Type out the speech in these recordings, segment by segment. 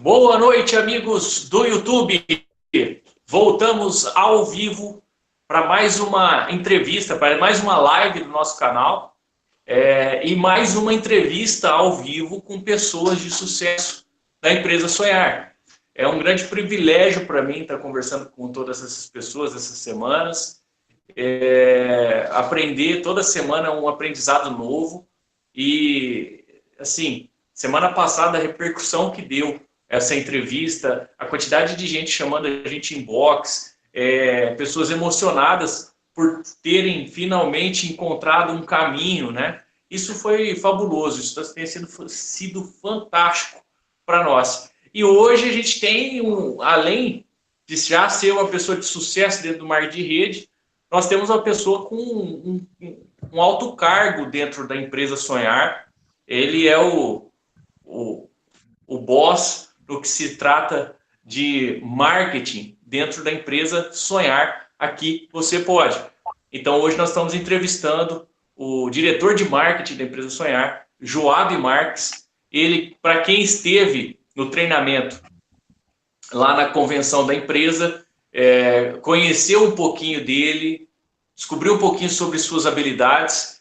Boa noite, amigos do YouTube. Voltamos ao vivo para mais uma entrevista, para mais uma live do nosso canal e mais uma entrevista ao vivo com pessoas de sucesso da empresa Sonhar. É um grande privilégio para mim estar conversando com todas essas pessoas essas semanas, aprender toda semana um aprendizado novo e, assim, semana passada a repercussão que deu essa entrevista, a quantidade de gente chamando a gente em box, pessoas emocionadas por terem finalmente encontrado um caminho, né? Isso foi fabuloso, isso tem sido fantástico para nós. E hoje a gente tem, além de já ser uma pessoa de sucesso dentro do marketing de rede, nós temos uma pessoa com um alto cargo dentro da empresa Sonhar. Ele é o boss no que se trata de marketing dentro da empresa Sonhar. Aqui você pode. Então, hoje nós estamos entrevistando o diretor de marketing da empresa Sonhar, Joab Marques. Ele, para quem esteve no treinamento lá na convenção da empresa, conheceu um pouquinho dele, descobriu um pouquinho sobre suas habilidades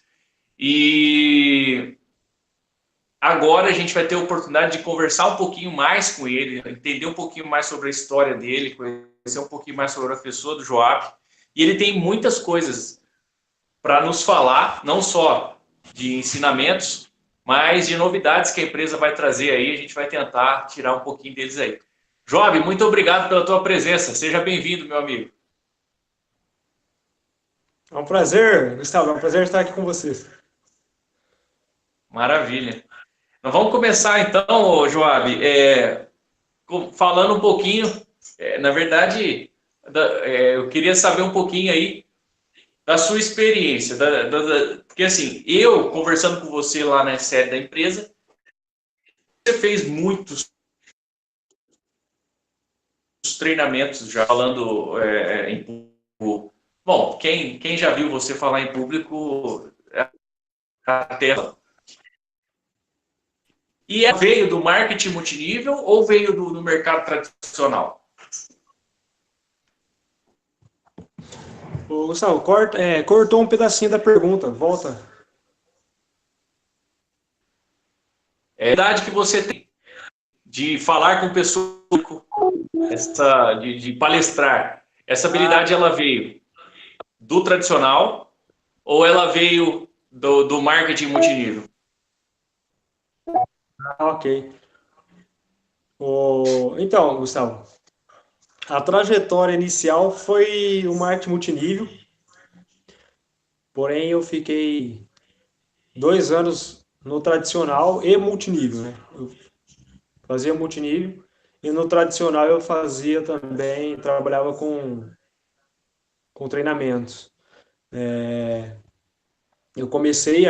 e agora a gente vai ter a oportunidade de conversar um pouquinho mais com ele, entender um pouquinho mais sobre a história dele, conhecer um pouquinho mais sobre a pessoa do Joab. E ele tem muitas coisas para nos falar, não só de ensinamentos, mas de novidades que a empresa vai trazer aí. A gente vai tentar tirar um pouquinho deles aí. Joab, muito obrigado pela tua presença. Seja bem-vindo, meu amigo. É um prazer, Gustavo, é um prazer estar aqui com vocês. Maravilha. Nós vamos começar então, Joab, falando um pouquinho, na verdade, eu queria saber um pouquinho aí da sua experiência, porque assim, eu conversando com você lá na sede da empresa, você fez muitos treinamentos já falando em público. Bom, quem já viu você falar em público até. E veio do marketing multinível ou veio do mercado tradicional? Ô, Gustavo, cortou um pedacinho da pergunta, volta. É a idade que você tem de falar com pessoas, de palestrar. Essa habilidade ela veio do tradicional ou ela veio do marketing multinível? Ok. Então, Gustavo, a trajetória inicial foi o marketing multinível, porém eu fiquei 2 anos no tradicional e multinível, né? Eu fazia multinível e no tradicional eu fazia também, trabalhava com treinamentos. A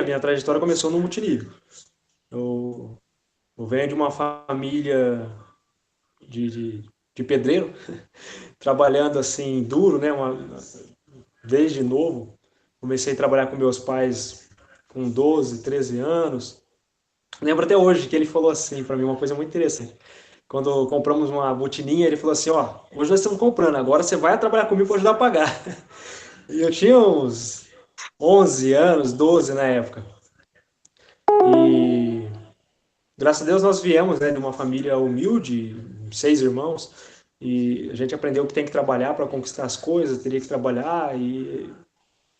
minha trajetória começou no multinível. Eu, eu venho de uma família de pedreiro, trabalhando assim duro, né? Desde novo. Comecei a trabalhar com meus pais com 12, 13 anos. Lembro até hoje que ele falou assim para mim uma coisa muito interessante. Quando compramos uma botininha, ele falou assim: Ó, hoje nós estamos comprando, agora você vai trabalhar comigo para ajudar a pagar. E eu tinha uns 11 anos, 12 na época. E graças a Deus nós viemos, né, de uma família humilde, 6 irmãos, e a gente aprendeu que tem que trabalhar para conquistar as coisas, teria que trabalhar e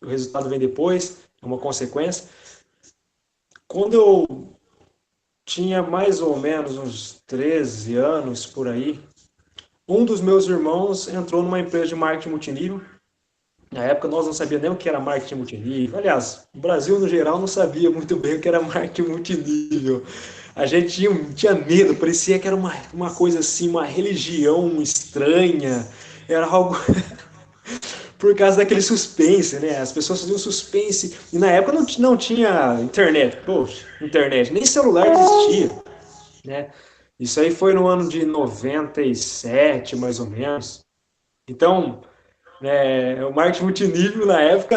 o resultado vem depois, é uma consequência. Quando eu tinha mais ou menos uns 13 anos por aí, um dos meus irmãos entrou numa empresa de marketing multinível. Na época nós não sabíamos nem o que era marketing multinível. Aliás, o Brasil no geral não sabia muito bem o que era marketing multinível. A gente tinha medo, parecia que era uma coisa assim, uma religião estranha. Era algo por causa daquele suspense, né? As pessoas faziam suspense. E na época não tinha internet. Poxa, internet, nem celular existia, né? Isso aí foi no ano de 97, mais ou menos. Então, o marketing multinível na época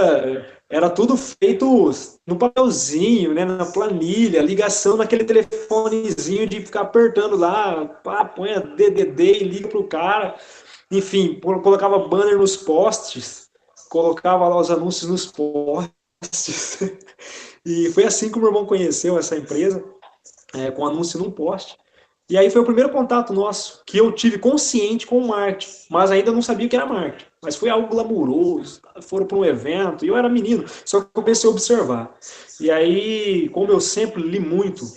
Era tudo feito no papelzinho, né, na planilha, ligação naquele telefonezinho de ficar apertando lá, pá, põe a DDD e liga pro cara. Enfim, colocava banner nos postes, colocava lá os anúncios nos postes. E foi assim que o meu irmão conheceu essa empresa, com anúncio num poste. E aí foi o primeiro contato nosso que eu tive consciente com o marketing, mas ainda não sabia o que era marketing. Mas foi algo glamuroso, foram para um evento, e eu era menino, só que eu comecei a observar. E aí, como eu sempre li muito,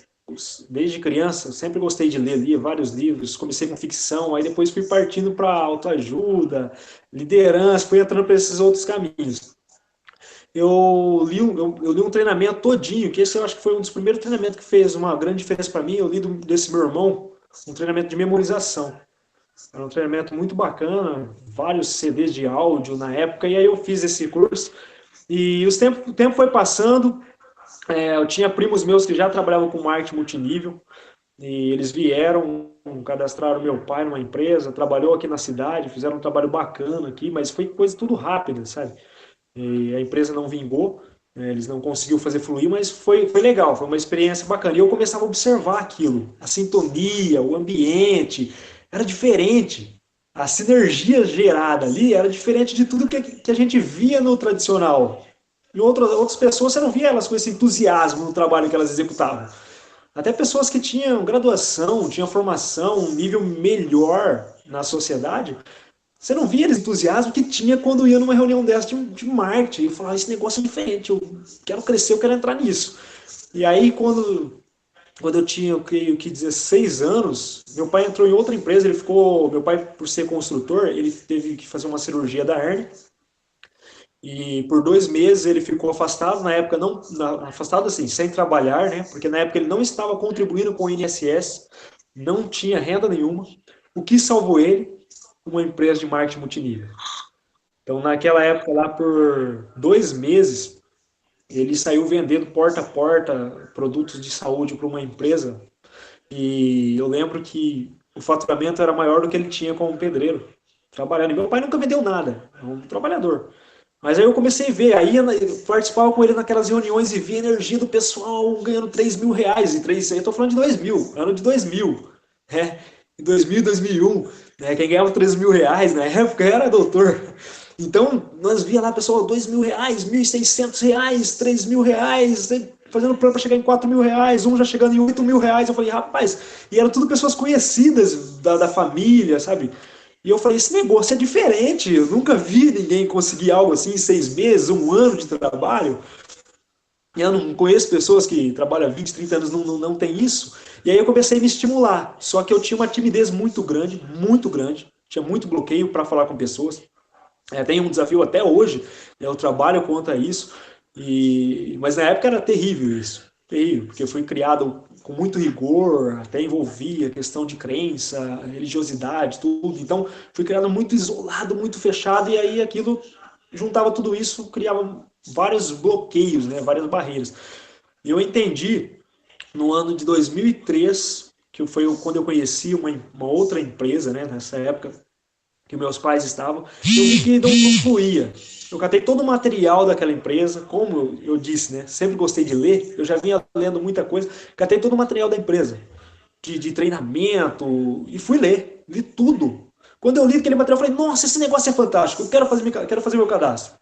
desde criança, eu sempre gostei de ler, lia vários livros, comecei com ficção, aí depois fui partindo para autoajuda, liderança, fui entrando para esses outros caminhos. Eu li um treinamento todinho, que esse eu acho que foi um dos primeiros treinamentos que fez uma grande diferença para mim. Eu li desse meu irmão, um treinamento de memorização. Era um treinamento muito bacana, vários CDs de áudio na época, e aí eu fiz esse curso. E o tempo foi passando, eu tinha primos meus que já trabalhavam com marketing multinível, e eles vieram, cadastraram meu pai numa empresa, trabalhou aqui na cidade, fizeram um trabalho bacana aqui, mas foi coisa tudo rápida, sabe? E a empresa não vingou, né, eles não conseguiram fazer fluir, mas foi legal, foi uma experiência bacana. E eu começava a observar aquilo, a sintonia, o ambiente, era diferente. A sinergia gerada ali era diferente de tudo que a gente via no tradicional. E outras pessoas, você não via elas com esse entusiasmo no trabalho que elas executavam. Até pessoas que tinham graduação, tinham formação, um nível melhor na sociedade, você não via esse entusiasmo que tinha quando ia numa reunião dessa de marketing. Eu falava, esse negócio é diferente, eu quero crescer, eu quero entrar nisso. E aí, quando eu tinha, eu creio que 16 anos, meu pai entrou em outra empresa, meu pai, por ser construtor, ele teve que fazer uma cirurgia da hérnia, e por 2 meses ele ficou afastado, na época não, afastado assim, sem trabalhar, né? Porque na época ele não estava contribuindo com o INSS, não tinha renda nenhuma. O que salvou ele? Uma empresa de marketing multinível. Então, naquela época, lá por 2 meses, ele saiu vendendo porta a porta produtos de saúde para uma empresa. E eu lembro que o faturamento era maior do que ele tinha como pedreiro, trabalhando. E meu pai nunca vendeu nada, é um trabalhador. Mas aí eu comecei a ver, aí eu participava com ele naquelas reuniões e via a energia do pessoal ganhando R$ 3.000. Eu estou falando de 2000, ano de 2000, né? Em 2000, 2001, né? Quem ganhava R$ 3.000 na época era doutor. Então, nós via lá, pessoal, R$ 2.000, R$ 1.600, R$ 3.000, fazendo plano para chegar em R$ 4.000, um já chegando em R$ 8.000. Eu falei, rapaz, e eram tudo pessoas conhecidas da família, sabe? E eu falei, esse negócio é diferente, eu nunca vi ninguém conseguir algo assim em 6 meses, um ano de trabalho. Eu não conheço pessoas que trabalham 20, 30 anos, não tem isso. E aí eu comecei a me estimular, só que eu tinha uma timidez muito grande, tinha muito bloqueio para falar com pessoas. Tem um desafio até hoje, né, eu trabalho contra isso, mas na época era terrível isso, terrível, porque eu fui criado com muito rigor, até envolvia questão de crença, religiosidade, tudo, então fui criado muito isolado, muito fechado, e aí aquilo, juntava tudo isso, criava vários bloqueios, né, várias barreiras. E eu entendi no ano de 2003, que foi quando eu conheci uma outra empresa, né, nessa época, que meus pais estavam, eu vi que não fluía. Eu catei todo o material daquela empresa, como eu disse, né? Sempre gostei de ler, eu já vinha lendo muita coisa, catei todo o material da empresa, de treinamento, e fui ler, li tudo. Quando eu li aquele material, eu falei, nossa, esse negócio é fantástico, eu quero fazer meu cadastro.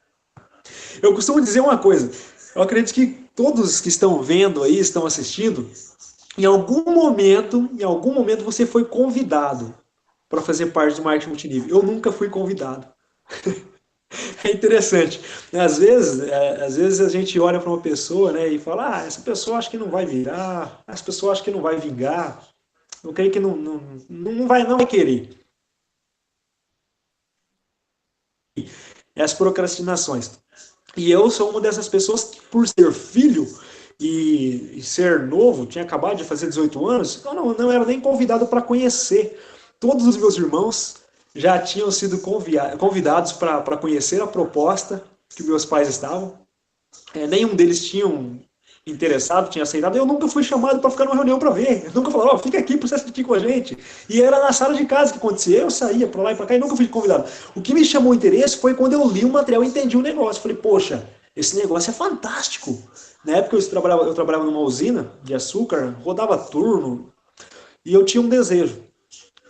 Eu costumo dizer uma coisa, eu acredito que todos que estão vendo aí, estão assistindo, em algum momento você foi convidado para fazer parte do marketing multinível. Eu nunca fui convidado. É interessante. Às vezes a gente olha para uma pessoa, né, e fala, essa pessoa acho que não vai virar, essa pessoa acho que não vai vingar, eu creio que não vai querer. É as procrastinações. E eu sou uma dessas pessoas que, por ser filho e ser novo, tinha acabado de fazer 18 anos, eu não era nem convidado para conhecer. Todos os meus irmãos já tinham sido convidados para conhecer a proposta que meus pais estavam. Nenhum deles tinham interessado, tinha aceitado. Eu nunca fui chamado para ficar numa reunião para ver. Eu nunca falaram, fica aqui para você assistir com a gente. E era na sala de casa que acontecia. Eu saía para lá e para cá e nunca fui convidado. O que me chamou o interesse foi quando eu li o material e entendi o negócio. Falei, poxa, esse negócio é fantástico. Na época eu trabalhava numa usina de açúcar, rodava turno, e eu tinha um desejo,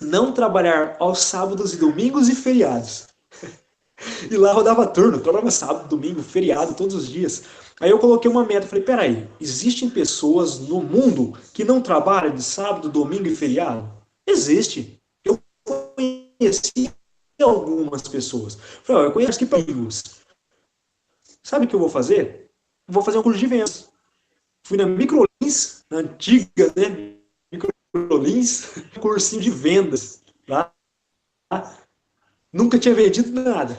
não trabalhar aos sábados e domingos e feriados. E lá rodava turno, trabalhava sábado, domingo, feriado, todos os dias. Aí eu coloquei uma meta, falei, peraí, existem pessoas no mundo que não trabalham de sábado, domingo e feriado? Existe. Eu conheci algumas pessoas. Falei, eu conheço que amigos. Sabe o que eu vou fazer? Eu vou fazer um curso de vendas. Fui na Microlins, na antiga, né? Microlins, cursinho de vendas. Tá? Nunca tinha vendido nada.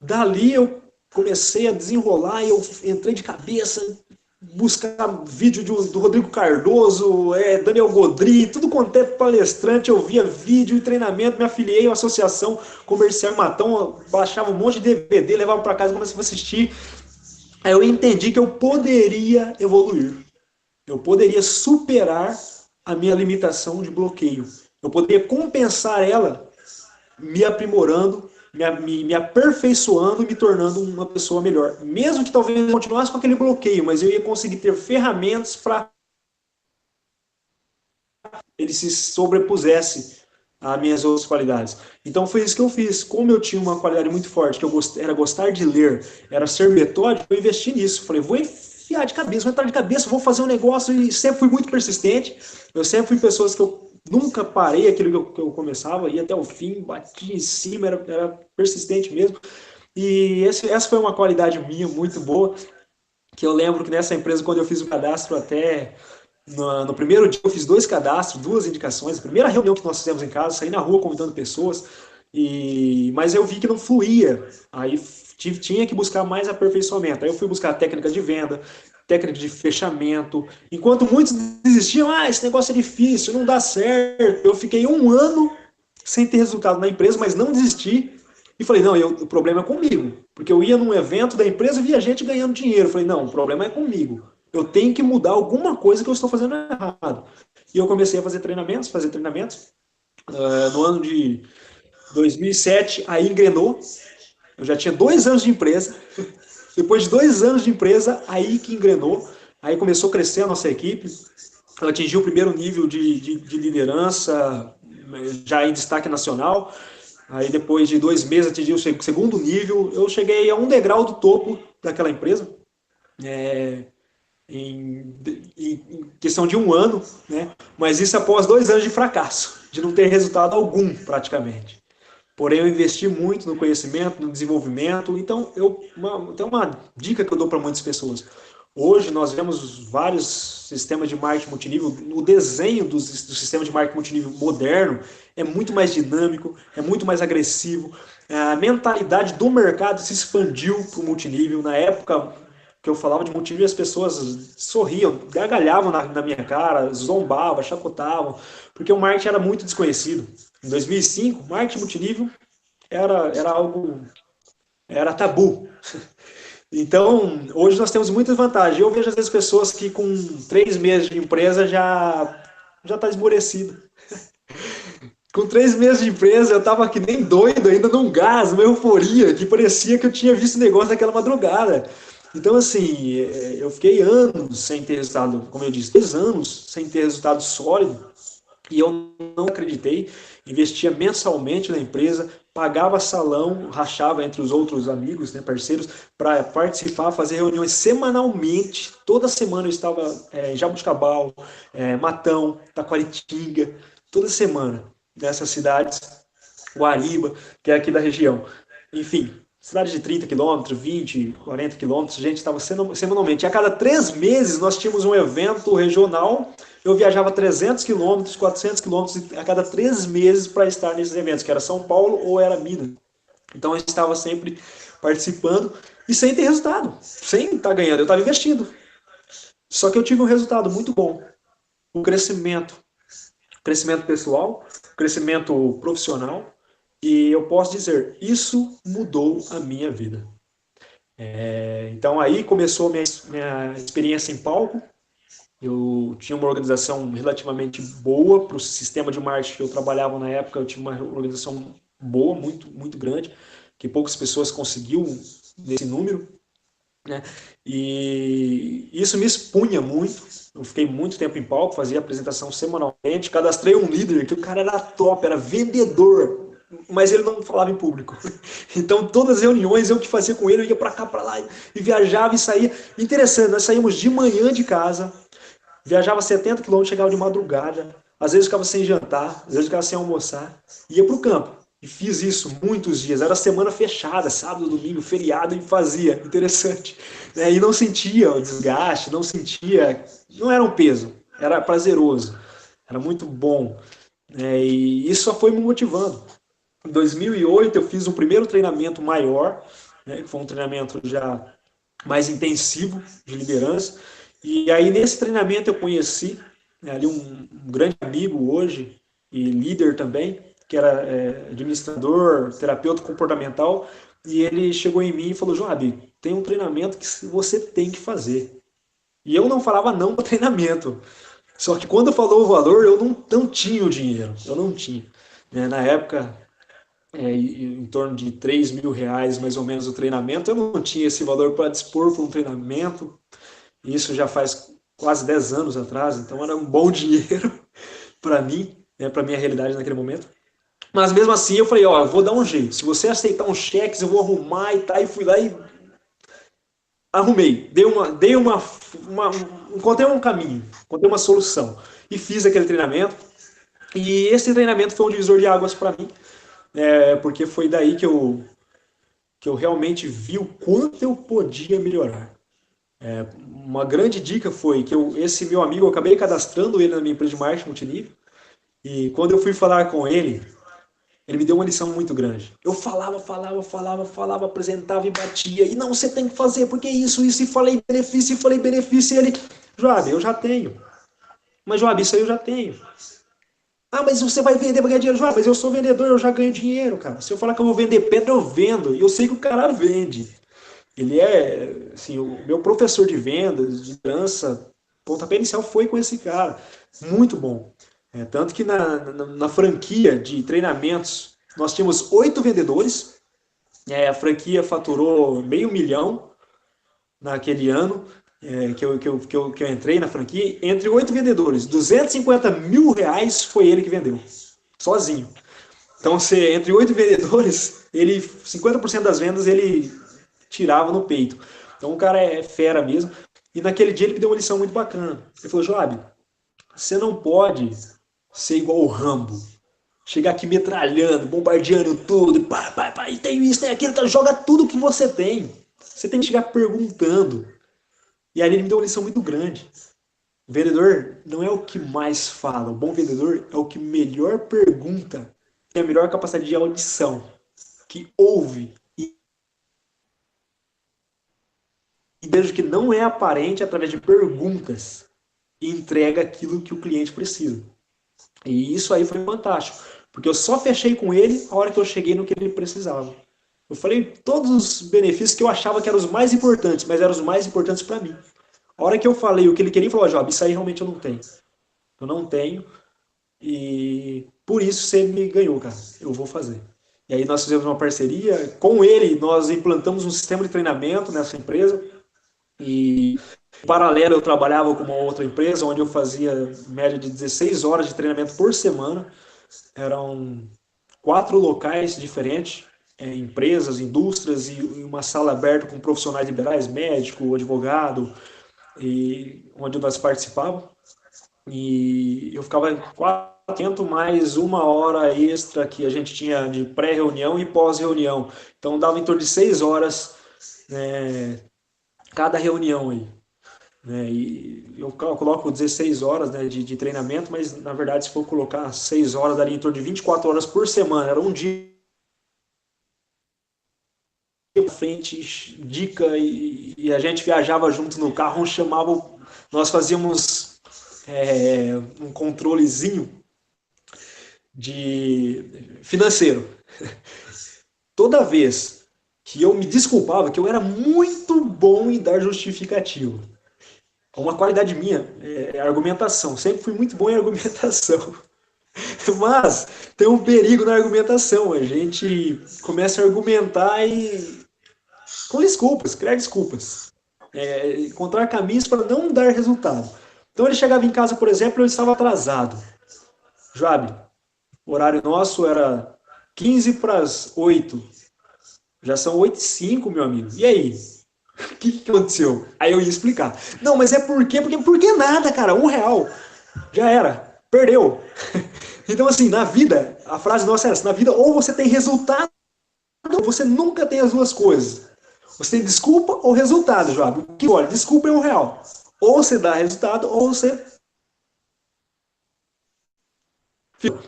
Dali eu comecei a desenrolar e eu entrei de cabeça, buscar vídeo do Rodrigo Cardoso, Daniel Godri, tudo quanto é palestrante, eu via vídeo e treinamento, me afiliei à Associação Comercial Matão, baixava um monte de DVD, levava para casa, comecei a assistir. Aí eu entendi que eu poderia evoluir, eu poderia superar a minha limitação de bloqueio, eu poderia compensar ela me aprimorando, me aperfeiçoando e me tornando uma pessoa melhor. Mesmo que talvez eu continuasse com aquele bloqueio, mas eu ia conseguir ter ferramentas para ele se sobrepusesse às minhas outras qualidades. Então foi isso que eu fiz. Como eu tinha uma qualidade muito forte, que era gostar de ler, era ser metódico, eu investi nisso. Falei, vou enfiar de cabeça, vou entrar de cabeça, vou fazer um negócio, e sempre fui muito persistente. Eu sempre fui pessoas que eu nunca parei aquilo que eu começava, ia até o fim, batia em cima, era persistente mesmo. E essa foi uma qualidade minha muito boa, que eu lembro que nessa empresa, quando eu fiz o cadastro até no primeiro dia eu fiz 2 cadastros, 2 indicações. A primeira reunião que nós fizemos em casa, saí na rua convidando pessoas, mas eu vi que não fluía. Aí tinha que buscar mais aperfeiçoamento. Aí eu fui buscar técnicas de venda, técnicas de fechamento. Enquanto muitos desistiam, esse negócio é difícil, não dá certo. Eu fiquei 1 ano sem ter resultado na empresa, mas não desisti. E falei, não, o problema é comigo. Porque eu ia num evento da empresa e via gente ganhando dinheiro. Eu falei, não, o problema é comigo. Eu tenho que mudar alguma coisa que eu estou fazendo errado. E eu comecei a fazer treinamentos. No ano de 2007, aí engrenou. Eu já tinha 2 anos de empresa. Depois de 2 anos de empresa, aí que engrenou. Aí começou a crescer a nossa equipe. Ela atingiu o primeiro nível de liderança, já em destaque nacional. Aí depois de 2 meses atingiu o segundo nível. Eu cheguei a um degrau do topo daquela empresa. Em questão de 1 ano, né? Mas isso após 2 anos de fracasso, de não ter resultado algum praticamente. Porém, eu investi muito no conhecimento, no desenvolvimento. Então, tem uma dica que eu dou para muitas pessoas. Hoje nós vemos vários sistemas de marketing multinível. O desenho do sistema de marketing multinível moderno é muito mais dinâmico, é muito mais agressivo. A mentalidade do mercado se expandiu para o multinível. Na época que eu falava de multinível, as pessoas sorriam, gargalhavam na minha cara, zombavam, chacotavam, porque o marketing era muito desconhecido. Em 2005, marketing multinível era algo, era tabu. Então, hoje nós temos muitas vantagens. Eu vejo às vezes pessoas que com 3 meses de empresa já está esmorecido. Com 3 meses de empresa, eu estava que nem doido, ainda num gás, uma euforia, que parecia que eu tinha visto o negócio naquela madrugada. Então, assim, eu fiquei anos sem ter resultado, como eu disse, 2 anos sem ter resultado sólido, e eu não acreditei, investia mensalmente na empresa, pagava salão, rachava entre os outros amigos, né, parceiros, para participar, fazer reuniões semanalmente. Toda semana eu estava em Jabuticabal, Matão, Taquaritinga, toda semana nessas cidades, Guariba, que é aqui da região. Enfim, cidade de 30 quilômetros, 20, 40 quilômetros, a gente estava semanalmente. E a cada 3 meses nós tínhamos um evento regional. Eu viajava 300 quilômetros, 400 quilômetros a cada 3 meses para estar nesses eventos, que era São Paulo ou era Minas. Então eu estava sempre participando e sem ter resultado, sem estar ganhando, eu estava investindo. Só que eu tive um resultado muito bom, um crescimento pessoal, crescimento profissional, e eu posso dizer, isso mudou a minha vida. Então aí começou minha experiência em palco. Eu tinha uma organização relativamente boa para o sistema de marketing que eu trabalhava na época. Eu tinha uma organização boa, muito, muito grande, que poucas pessoas conseguiam nesse número. né? E isso me expunha muito. Eu fiquei muito tempo em palco, fazia apresentação semanalmente, cadastrei um líder, que o cara era top, era vendedor, mas ele não falava em público. Então, todas as reuniões, eu que fazia com ele, eu ia para cá, para lá, e viajava e saía. Interessante, nós saímos de manhã de casa, viajava 70 quilômetros, chegava de madrugada, às vezes ficava sem jantar, às vezes ficava sem almoçar, ia para o campo. E fiz isso muitos dias. Era semana fechada, sábado, domingo, feriado, e fazia. Interessante. E não sentia o desgaste, não sentia. Não era um peso, era prazeroso, era muito bom. E isso só foi me motivando. Em 2008, eu fiz um primeiro treinamento maior, né, que foi um treinamento já mais intensivo de liderança. E aí, nesse treinamento, eu conheci, né, ali um grande amigo hoje, e líder também, que era administrador, terapeuta comportamental, e ele chegou em mim e falou: Joab, tem um treinamento que você tem que fazer. E eu não falava não para treinamento. Só que quando falou o valor, eu não tinha o dinheiro. Eu não tinha. Na época, em torno de R$ 3.000 mais ou menos o treinamento, eu não tinha esse valor para dispor para um treinamento. Isso já faz quase 10 anos atrás, então era um bom dinheiro para mim, né, para minha realidade naquele momento. Mas mesmo assim eu falei, ó, eu vou dar um jeito. Se você aceitar um cheque, eu vou arrumar e tá. E fui lá e arrumei. Encontrei um caminho, encontrei uma solução. E fiz aquele treinamento. E esse treinamento foi um divisor de águas para mim, porque foi daí que eu realmente vi o quanto eu podia melhorar. Uma grande dica foi que esse meu amigo, eu acabei cadastrando ele na minha empresa de marketing multinível, e quando eu fui falar com ele me deu uma lição muito grande. Eu falava, apresentava e batia, e não, você tem que fazer, porque isso, e falei benefício, e ele, Joab, eu já tenho. Mas, Joab, isso aí eu já tenho. Ah, mas você vai vender para ganhar dinheiro. Joab, mas eu sou vendedor, eu já ganho dinheiro, cara. Se eu falar que eu vou vender pedra, eu vendo, e eu sei que o cara vende. Ele é, assim, o meu professor de vendas, de dança, pontapé inicial foi com esse cara. Muito bom. Tanto que na franquia de treinamentos, nós tínhamos 8 vendedores. A franquia faturou R$ 500.000 naquele ano que eu entrei na franquia. Entre 8 vendedores, R$ 250.000 foi ele que vendeu, sozinho. Então, entre 8 vendedores, 50% das vendas ele tirava no peito. Então o cara é fera mesmo. E naquele dia ele me deu uma lição muito bacana. Ele falou, Joab, você não pode ser igual o Rambo. Chegar aqui metralhando, bombardeando tudo, e tem isso, tem aquilo, tá, joga tudo que você tem. Você tem que chegar perguntando. E aí ele me deu uma lição muito grande. O vendedor não é o que mais fala. O bom vendedor é o que melhor pergunta. Tem a melhor capacidade de audição. Que ouve e vejo que não é aparente através de perguntas e entrega aquilo que o cliente precisa. E isso aí foi fantástico, porque eu só fechei com ele a hora que eu cheguei no que ele precisava. Eu falei todos os benefícios que eu achava que eram os mais importantes, mas eram os mais importantes para mim. A hora que eu falei o que ele queria, ele falou, Job, isso aí realmente eu não tenho. Eu não tenho e por isso você me ganhou, cara. Eu vou fazer. E aí nós fizemos uma parceria. Com ele, nós implantamos um sistema de treinamento nessa empresa. E em paralelo eu trabalhava com uma outra empresa onde eu fazia média de 16 horas de treinamento por semana. Eram 4 locais diferentes, empresas, indústrias e uma sala aberta com profissionais liberais, médico, advogado, e onde nós participávamos. E eu ficava 4 mais 1 hora extra que a gente tinha de pré-reunião e pós-reunião. Então dava em torno de 6 horas, né, cada reunião aí. E eu coloco 16 horas, né, de treinamento, mas na verdade, se for colocar 6 horas, daria em torno de 24 horas por semana. Era um dia pra frente, dica, e a gente viajava junto no carro, nós fazíamos um controlezinho de financeiro. Toda vez que eu me desculpava, que eu era muito bom em dar justificativo. Uma qualidade minha é a argumentação. Sempre fui muito bom em argumentação. Mas tem um perigo na argumentação. A gente começa a argumentar com desculpas, criar desculpas. encontrar caminhos para não dar resultado. Então ele chegava em casa, por exemplo, eu estava atrasado. Joab, o horário nosso era 15 para as 8. Já são 8h05, meu amigo. E aí? O que aconteceu? Aí eu ia explicar. Não, mas é por que nada, cara? R$ 1. Já era. Perdeu. Então, assim, na vida, a frase nossa é essa. Na vida, ou você tem resultado, ou você nunca tem as duas coisas. Você tem desculpa ou resultado, Joab. Que olha, desculpa é R$ 1. Ou você dá resultado, ou você...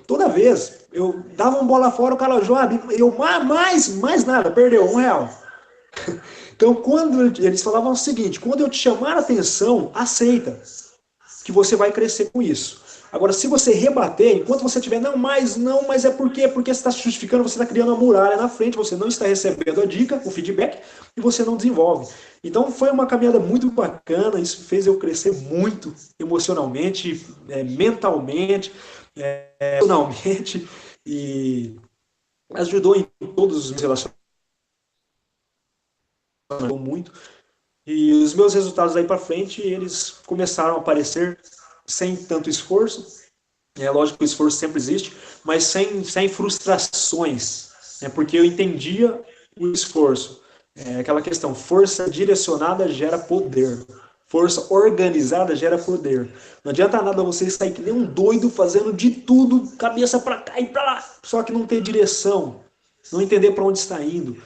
Toda vez, eu dava uma bola fora, o cara, Joab, eu mais nada, perdeu R$ 1. Então, quando eles falavam o seguinte, quando eu te chamar a atenção, aceita, que você vai crescer com isso. Agora, se você rebater, enquanto você tiver, não, mas é porque você está se justificando, você está criando uma muralha na frente, você não está recebendo a dica, o feedback, e você não desenvolve. Então, foi uma caminhada muito bacana, isso fez eu crescer muito emocionalmente, mentalmente, emocionalmente, e ajudou em todos os meus relacionamentos, muito. E os meus resultados daí para frente, eles começaram a aparecer sem tanto esforço. É lógico que o esforço sempre existe, mas sem frustrações, né? Porque eu entendia o esforço. É aquela questão, força direcionada gera poder. Força organizada gera poder. Não adianta nada você sair que nem um doido fazendo de tudo, cabeça para cá e para lá, só que não ter direção, não entender para onde está indo,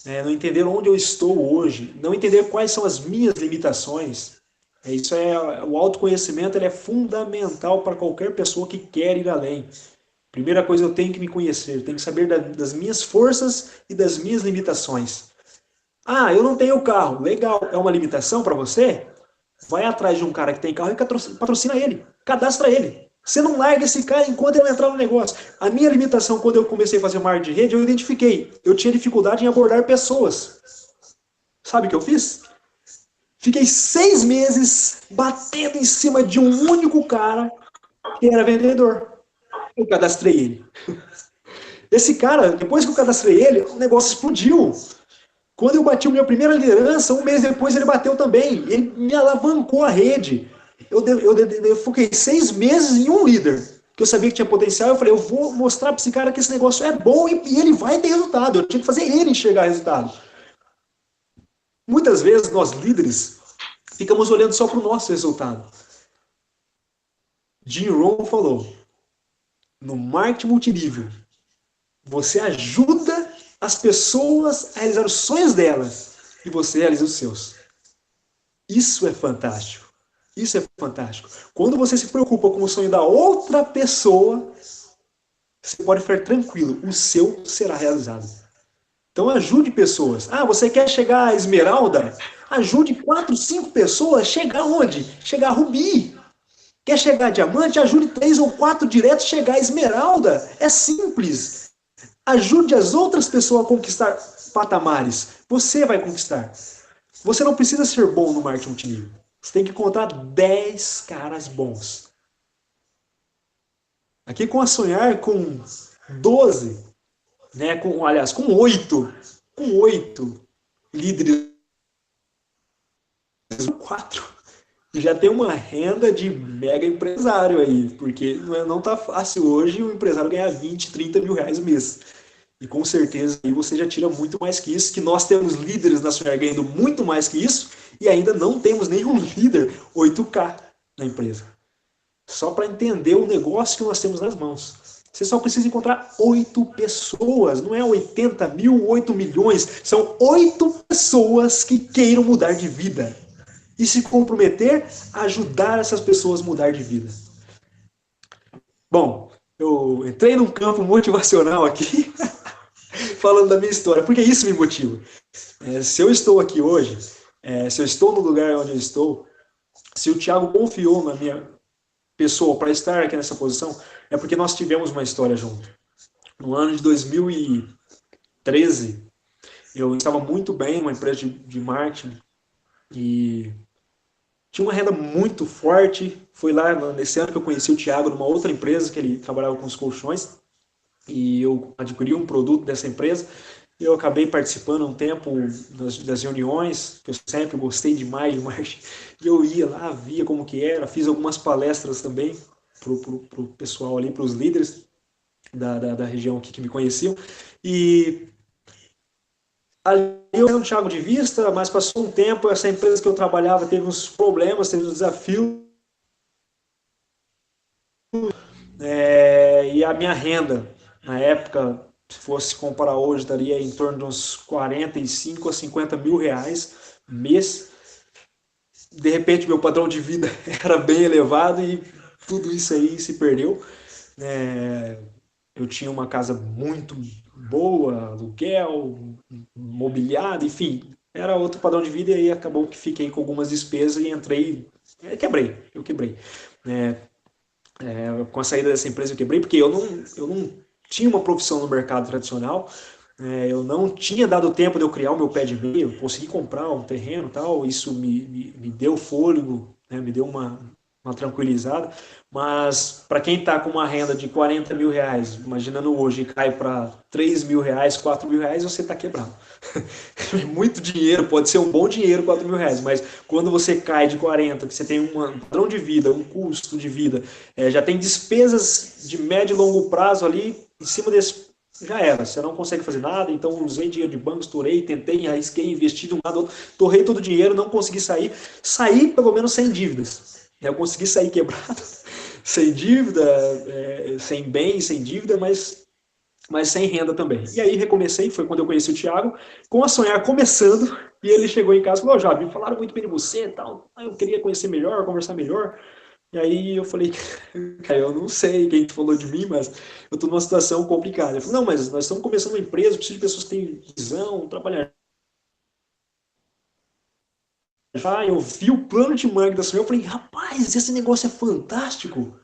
não entender onde eu estou hoje, não entender quais são as minhas limitações. O autoconhecimento ele é fundamental para qualquer pessoa que quer ir além. Primeira coisa, eu tenho que me conhecer, eu tenho que saber das minhas forças e das minhas limitações. Ah, eu não tenho carro. Legal, é uma limitação para você? Vai atrás de um cara que tem carro e patrocina ele, cadastra ele. Você não larga esse cara enquanto ele não entrar no negócio. A minha limitação, quando eu comecei a fazer marketing de rede, eu identifiquei. Eu tinha dificuldade em abordar pessoas. Sabe o que eu fiz? Fiquei 6 meses batendo em cima de um único cara que era vendedor. Eu cadastrei ele. Esse cara, depois que eu cadastrei ele, o negócio explodiu. Quando eu bati a minha primeira liderança, um mês depois ele bateu também. Ele me alavancou a rede. Eu foquei 6 meses em um líder, que eu sabia que tinha potencial. Eu falei, eu vou mostrar para esse cara que esse negócio é bom e ele vai ter resultado. Eu tinha que fazer ele enxergar resultado. Muitas vezes, nós líderes, ficamos olhando só para o nosso resultado. Jim Rohn falou, no marketing multinível, você ajuda as pessoas a realizar os sonhos delas e você realiza os seus. Isso é fantástico. Isso é fantástico. Quando você se preocupa com o sonho da outra pessoa, você pode ficar tranquilo, o seu será realizado. Então ajude pessoas. Ah, você quer chegar a esmeralda? Ajude 4, 5 pessoas a chegar onde? Chegar a rubi. Quer chegar a diamante? Ajude 3 ou 4 diretos a chegar a esmeralda. É simples. Ajude as outras pessoas a conquistar patamares. Você vai conquistar. Você não precisa ser bom no marketing multinível. Você tem que encontrar 10 caras bons. Aqui com a Sonhar, com 12, né, com 8 líderes, 4, e já tem uma renda de mega empresário aí, porque não tá fácil hoje o empresário ganhar 20, 30 mil reais mês. E com certeza aí você já tira muito mais que isso, que nós temos líderes na Sonhar ganhando muito mais que isso, e ainda não temos nenhum líder 8K na empresa. Só para entender o negócio que nós temos nas mãos. Você só precisa encontrar 8 pessoas, não é 80 mil, 8 milhões, são 8 pessoas que queiram mudar de vida. E se comprometer a ajudar essas pessoas a mudar de vida. Bom, eu entrei num campo motivacional aqui, falando da minha história, porque isso me motiva. Se eu estou aqui hoje, se eu estou no lugar onde eu estou, se o Thiago confiou na minha pessoa para estar aqui nessa posição, é porque nós tivemos uma história junto. No ano de 2013, eu estava muito bem numa empresa de marketing e tinha uma renda muito forte. Foi lá nesse ano que eu conheci o Thiago numa outra empresa que ele trabalhava com os colchões e eu adquiri um produto dessa empresa Eu acabei participando um tempo das reuniões, que eu sempre gostei demais de marketing, e eu ia lá, via como que era, fiz algumas palestras também para o pessoal ali, para os líderes da região aqui que me conheciam, e ali eu era um Thiago de vista, mas passou um tempo, essa empresa que eu trabalhava teve uns problemas, teve uns desafios, e a minha renda, na época, se fosse comparar hoje, daria em torno de uns 45 a 50 mil reais mês. De repente, meu padrão de vida era bem elevado e tudo isso aí se perdeu. É, eu tinha uma casa muito boa, aluguel, mobiliada, enfim, era outro padrão de vida e aí acabou que fiquei com algumas despesas e entrei, eu quebrei. É, com a saída dessa empresa eu quebrei, porque eu não tinha uma profissão no mercado tradicional, eu não tinha dado tempo de eu criar o meu pé de meia, eu consegui comprar um terreno e tal, isso me deu fôlego, né, me deu uma tranquilizada, mas para quem está com uma renda de 40 mil reais, imaginando hoje, cai para 3 mil reais, 4 mil reais, você está quebrado. Muito dinheiro, pode ser um bom dinheiro, 4 mil reais, mas quando você cai de 40, que você tem um padrão de vida, um custo de vida, já tem despesas de médio e longo prazo ali, em cima desse, já era, você não consegue fazer nada, então usei dinheiro de banco, estourei, tentei, arrisquei, investi de um lado, torrei todo o dinheiro, não consegui saí pelo menos sem dívidas, eu consegui sair quebrado, sem dívida, sem bem, sem dívida, mas sem renda também. E aí recomecei, foi quando eu conheci o Thiago, com a Sonhar começando, e ele chegou em casa e falou, oh, já me falaram muito bem de você e tal, eu queria conhecer melhor, conversar melhor, e aí eu falei, cara, eu não sei quem falou de mim, mas eu estou numa situação complicada. Ele falou, não, mas nós estamos começando uma empresa, preciso de pessoas que têm visão, trabalhar. Eu vi o plano de marketing da Sonhar, eu falei, rapaz, esse negócio é fantástico.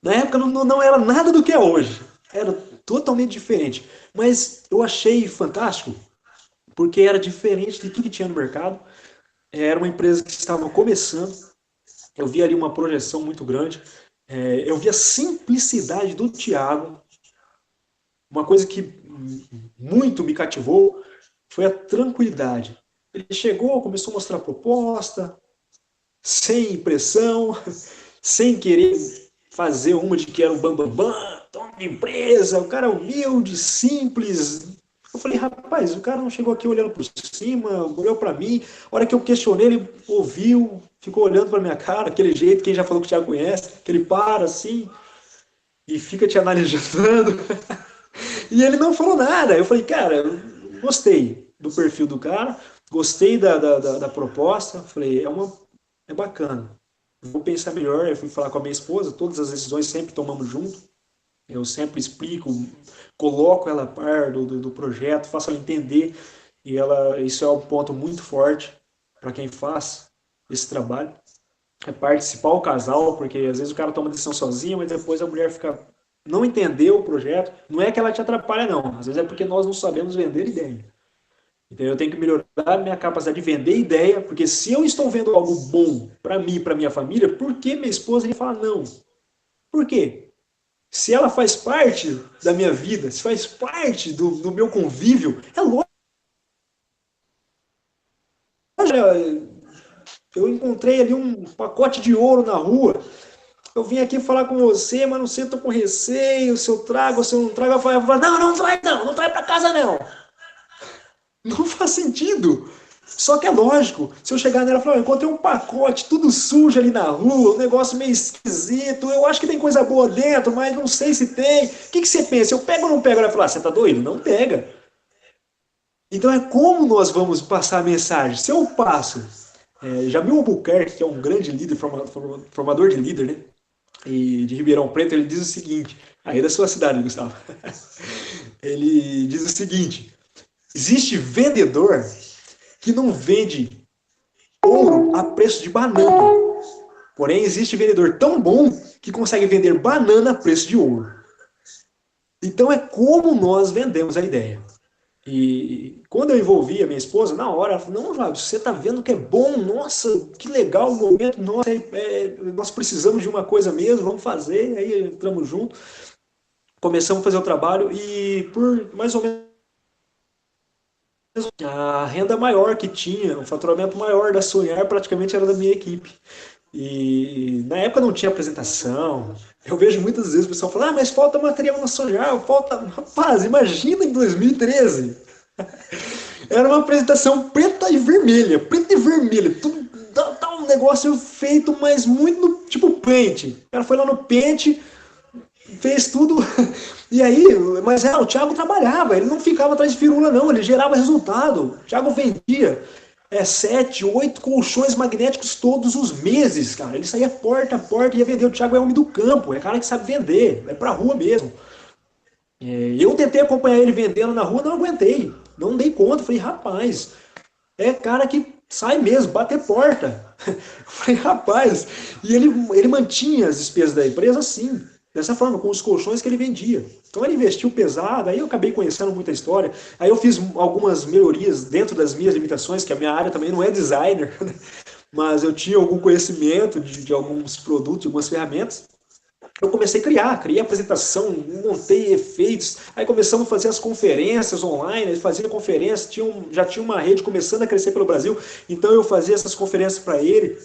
Na época não era nada do que é hoje. Era totalmente diferente. Mas eu achei fantástico, porque era diferente de tudo que tinha no mercado. Era uma empresa que estava começando. Eu vi ali uma projeção muito grande. Eu vi a simplicidade do Thiago. Uma coisa que muito me cativou foi a tranquilidade. Ele chegou, começou a mostrar a proposta, sem pressão, sem querer fazer uma de que era um bambambam, dono de empresa, o cara humilde, simples. Eu falei, rapaz, o cara não chegou aqui olhando por cima, olhou para mim. A hora que eu questionei, ele ouviu, ficou olhando para minha cara, aquele jeito, quem já falou que o Thiago conhece, que ele para assim e fica te analisando. E ele não falou nada. Eu falei, cara, eu gostei do perfil do cara, gostei da proposta. Falei, é bacana. Vou pensar melhor. Eu fui falar com a minha esposa, todas as decisões sempre tomamos junto. Eu sempre explico, coloco ela a par do projeto, faço ela entender. E isso é um ponto muito forte para quem faz esse trabalho. É participar o casal, porque às vezes o cara toma decisão sozinho, mas depois a mulher fica não entendeu o projeto. Não é que ela te atrapalha, não. Às vezes é porque nós não sabemos vender ideia. Então eu tenho que melhorar a minha capacidade de vender ideia, porque se eu estou vendo algo bom para mim, para minha família, por que minha esposa ele fala não? Por quê? Se ela faz parte da minha vida, se faz parte do meu convívio, é lógico. Eu encontrei ali um pacote de ouro na rua. Eu vim aqui falar com você, mas não sei, eu tô com receio, se eu trago, se eu não trago. Eu falo, não traz não, não traz pra casa não. Não faz sentido. Só que é lógico, se eu chegar nela e falar, eu encontrei um pacote tudo sujo ali na rua, um negócio meio esquisito, eu acho que tem coisa boa dentro, mas não sei se tem. O que você pensa? Eu pego ou não pego? Ela vai falar, você tá doido? Não pega. Então é como nós vamos passar a mensagem. Se eu passo, Jamil Albuquerque, que é um grande líder, formador de líder, né? E de Ribeirão Preto, ele diz o seguinte, aí é da sua cidade, Gustavo. Ele diz o seguinte, existe vendedor que não vende ouro a preço de banana. Porém, existe vendedor tão bom que consegue vender banana a preço de ouro. Então é como nós vendemos a ideia. E quando eu envolvi a minha esposa, na hora, ela falou, não, Fábio, você está vendo que é bom, nossa, que legal o momento, nossa, nós precisamos de uma coisa mesmo, vamos fazer, aí entramos junto, começamos a fazer o trabalho e por mais ou menos A renda maior que tinha, o faturamento maior da Sonhar praticamente era da minha equipe. E na época não tinha apresentação. Eu vejo muitas vezes o pessoal falar, mas falta material na Sonhar, falta. Rapaz, imagina em 2013. Era uma apresentação preta e vermelha, tudo tá um negócio feito, mas muito no tipo Paint. O cara foi lá no Paint, fez tudo. E aí, mas o Thiago trabalhava, ele não ficava atrás de firula, não, ele gerava resultado. O Thiago vendia 7, 8 colchões magnéticos todos os meses, cara. Ele saía porta a porta e ia vender. O Thiago é homem do campo, é cara que sabe vender, é pra rua mesmo. Eu tentei acompanhar ele vendendo na rua, não aguentei. Não dei conta. Falei, rapaz, é cara que sai mesmo, bater porta. Falei, rapaz. E ele mantinha as despesas da empresa assim, dessa forma, com os colchões que ele vendia. Então ele investiu pesado, aí eu acabei conhecendo muita história. Aí eu fiz algumas melhorias dentro das minhas limitações, que a minha área também não é designer, mas eu tinha algum conhecimento de alguns produtos, de algumas ferramentas. Eu comecei a criei apresentação, montei efeitos, aí começamos a fazer as conferências online, fazia conferência, já tinha uma rede começando a crescer pelo Brasil, então eu fazia essas conferências para ele.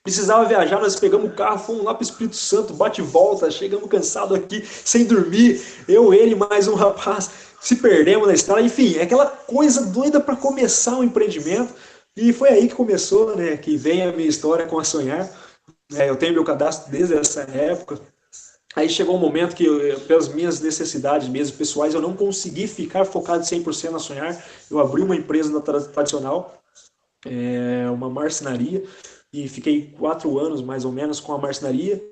Precisava viajar, nós pegamos o carro, fomos lá para o Espírito Santo, bate e volta, chegamos cansados aqui, sem dormir, eu, ele, mais um rapaz, se perdemos na estrada, enfim, é aquela coisa doida para começar um empreendimento, e foi aí que começou, né, que vem a minha história com a Sonhar. Eu tenho meu cadastro desde essa época. Aí chegou um momento que, pelas minhas necessidades mesmo pessoais, eu não consegui ficar focado 100% na Sonhar. Eu abri uma empresa tradicional, uma marcenaria, e fiquei 4 anos, mais ou menos, com a marcenaria.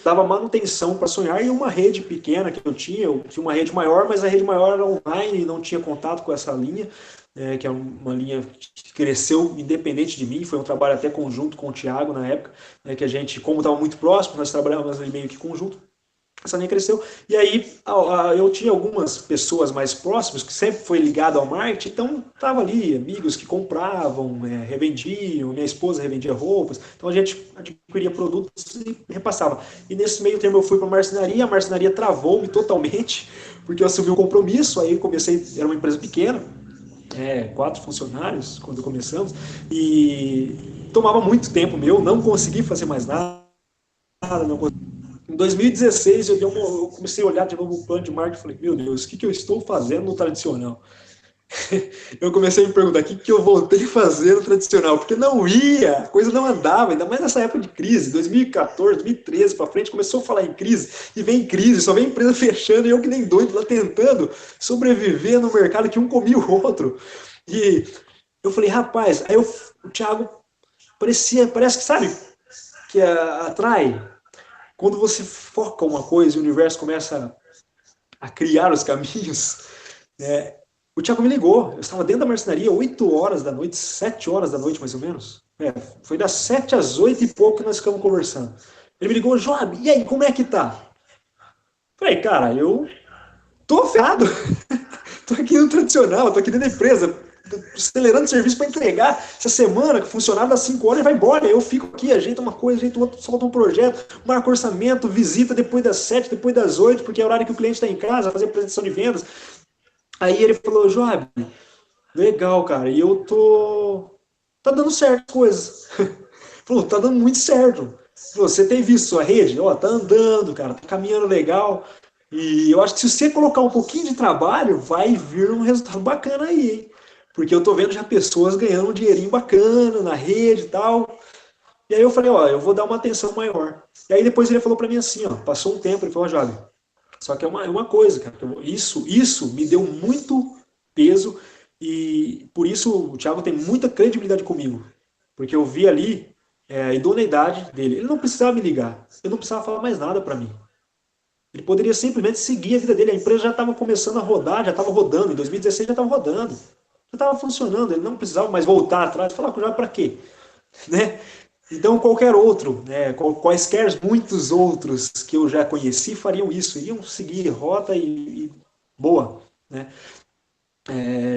Dava manutenção para Sonhar e uma rede pequena que eu tinha uma rede maior, mas a rede maior era online e não tinha contato com essa linha, que é uma linha que cresceu independente de mim, foi um trabalho até conjunto com o Thiago na época, que a gente, como estava muito próximo, nós trabalhávamos meio que conjunto, essa linha cresceu, e aí eu tinha algumas pessoas mais próximas, que sempre foi ligado ao marketing, então estava ali, amigos que compravam, revendiam, minha esposa revendia roupas, então a gente adquiria produtos e repassava. E nesse meio termo eu fui para a marcenaria travou-me totalmente, porque eu assumi um compromisso, aí comecei, era uma empresa pequena, 4 funcionários quando começamos, e tomava muito tempo meu, não consegui fazer mais nada, não consegui. Em 2016, eu comecei a olhar de novo o plano de marketing e falei, meu Deus, o que eu estou fazendo no tradicional? Eu comecei a me perguntar o que eu voltei a fazer no tradicional, porque não ia, a coisa não andava, ainda mais nessa época de crise, 2014, 2013 para frente, começou a falar em crise, e vem crise, só vem empresa fechando, e eu que nem doido lá tentando sobreviver no mercado que um comia o outro. E eu falei, rapaz, aí o Thiago parece que, sabe, que atrai. Quando você foca uma coisa e o universo começa a criar os caminhos, né? O Thiago me ligou, eu estava dentro da marcenaria, 8 horas da noite, 7 horas da noite mais ou menos. Foi das 7 às 8 e pouco que nós ficamos conversando. Ele me ligou, Joab, e aí, como é que tá? Falei, cara, eu tô ferrado. Tô aqui no tradicional, tô aqui dentro da empresa, acelerando o serviço para entregar essa semana, que o funcionário das 5 horas vai embora, eu fico aqui, ajeito uma coisa, ajeito outra, solta um projeto, marca orçamento, visita depois das 7, depois das 8, porque é o horário que o cliente está em casa, fazer apresentação de vendas. Aí ele falou, Joab, legal, cara, e eu tô... tá dando certo as coisas. Falou, tá dando muito certo. Falou, você tem visto sua rede? Ó, tá andando, cara, tá caminhando legal. E eu acho que se você colocar um pouquinho de trabalho, vai vir um resultado bacana aí, hein? Porque eu tô vendo já pessoas ganhando um dinheirinho bacana na rede e tal. E aí eu falei, ó, eu vou dar uma atenção maior. E aí depois ele falou para mim assim, ó, passou um tempo, ele falou, ó, Jovem, só que é uma coisa, cara, isso me deu muito peso e por isso o Thiago tem muita credibilidade comigo. Porque eu vi ali a idoneidade dele. Ele não precisava me ligar, ele não precisava falar mais nada para mim. Ele poderia simplesmente seguir a vida dele. A empresa já estava começando a rodar, já estava rodando. Em 2016 já estava rodando. Já estava funcionando. Ele não precisava mais voltar atrás e falar com o para quê? Né? Então, qualquer outro, né, quaisquer muitos outros que eu já conheci fariam isso. Iriam seguir rota e boa. Né?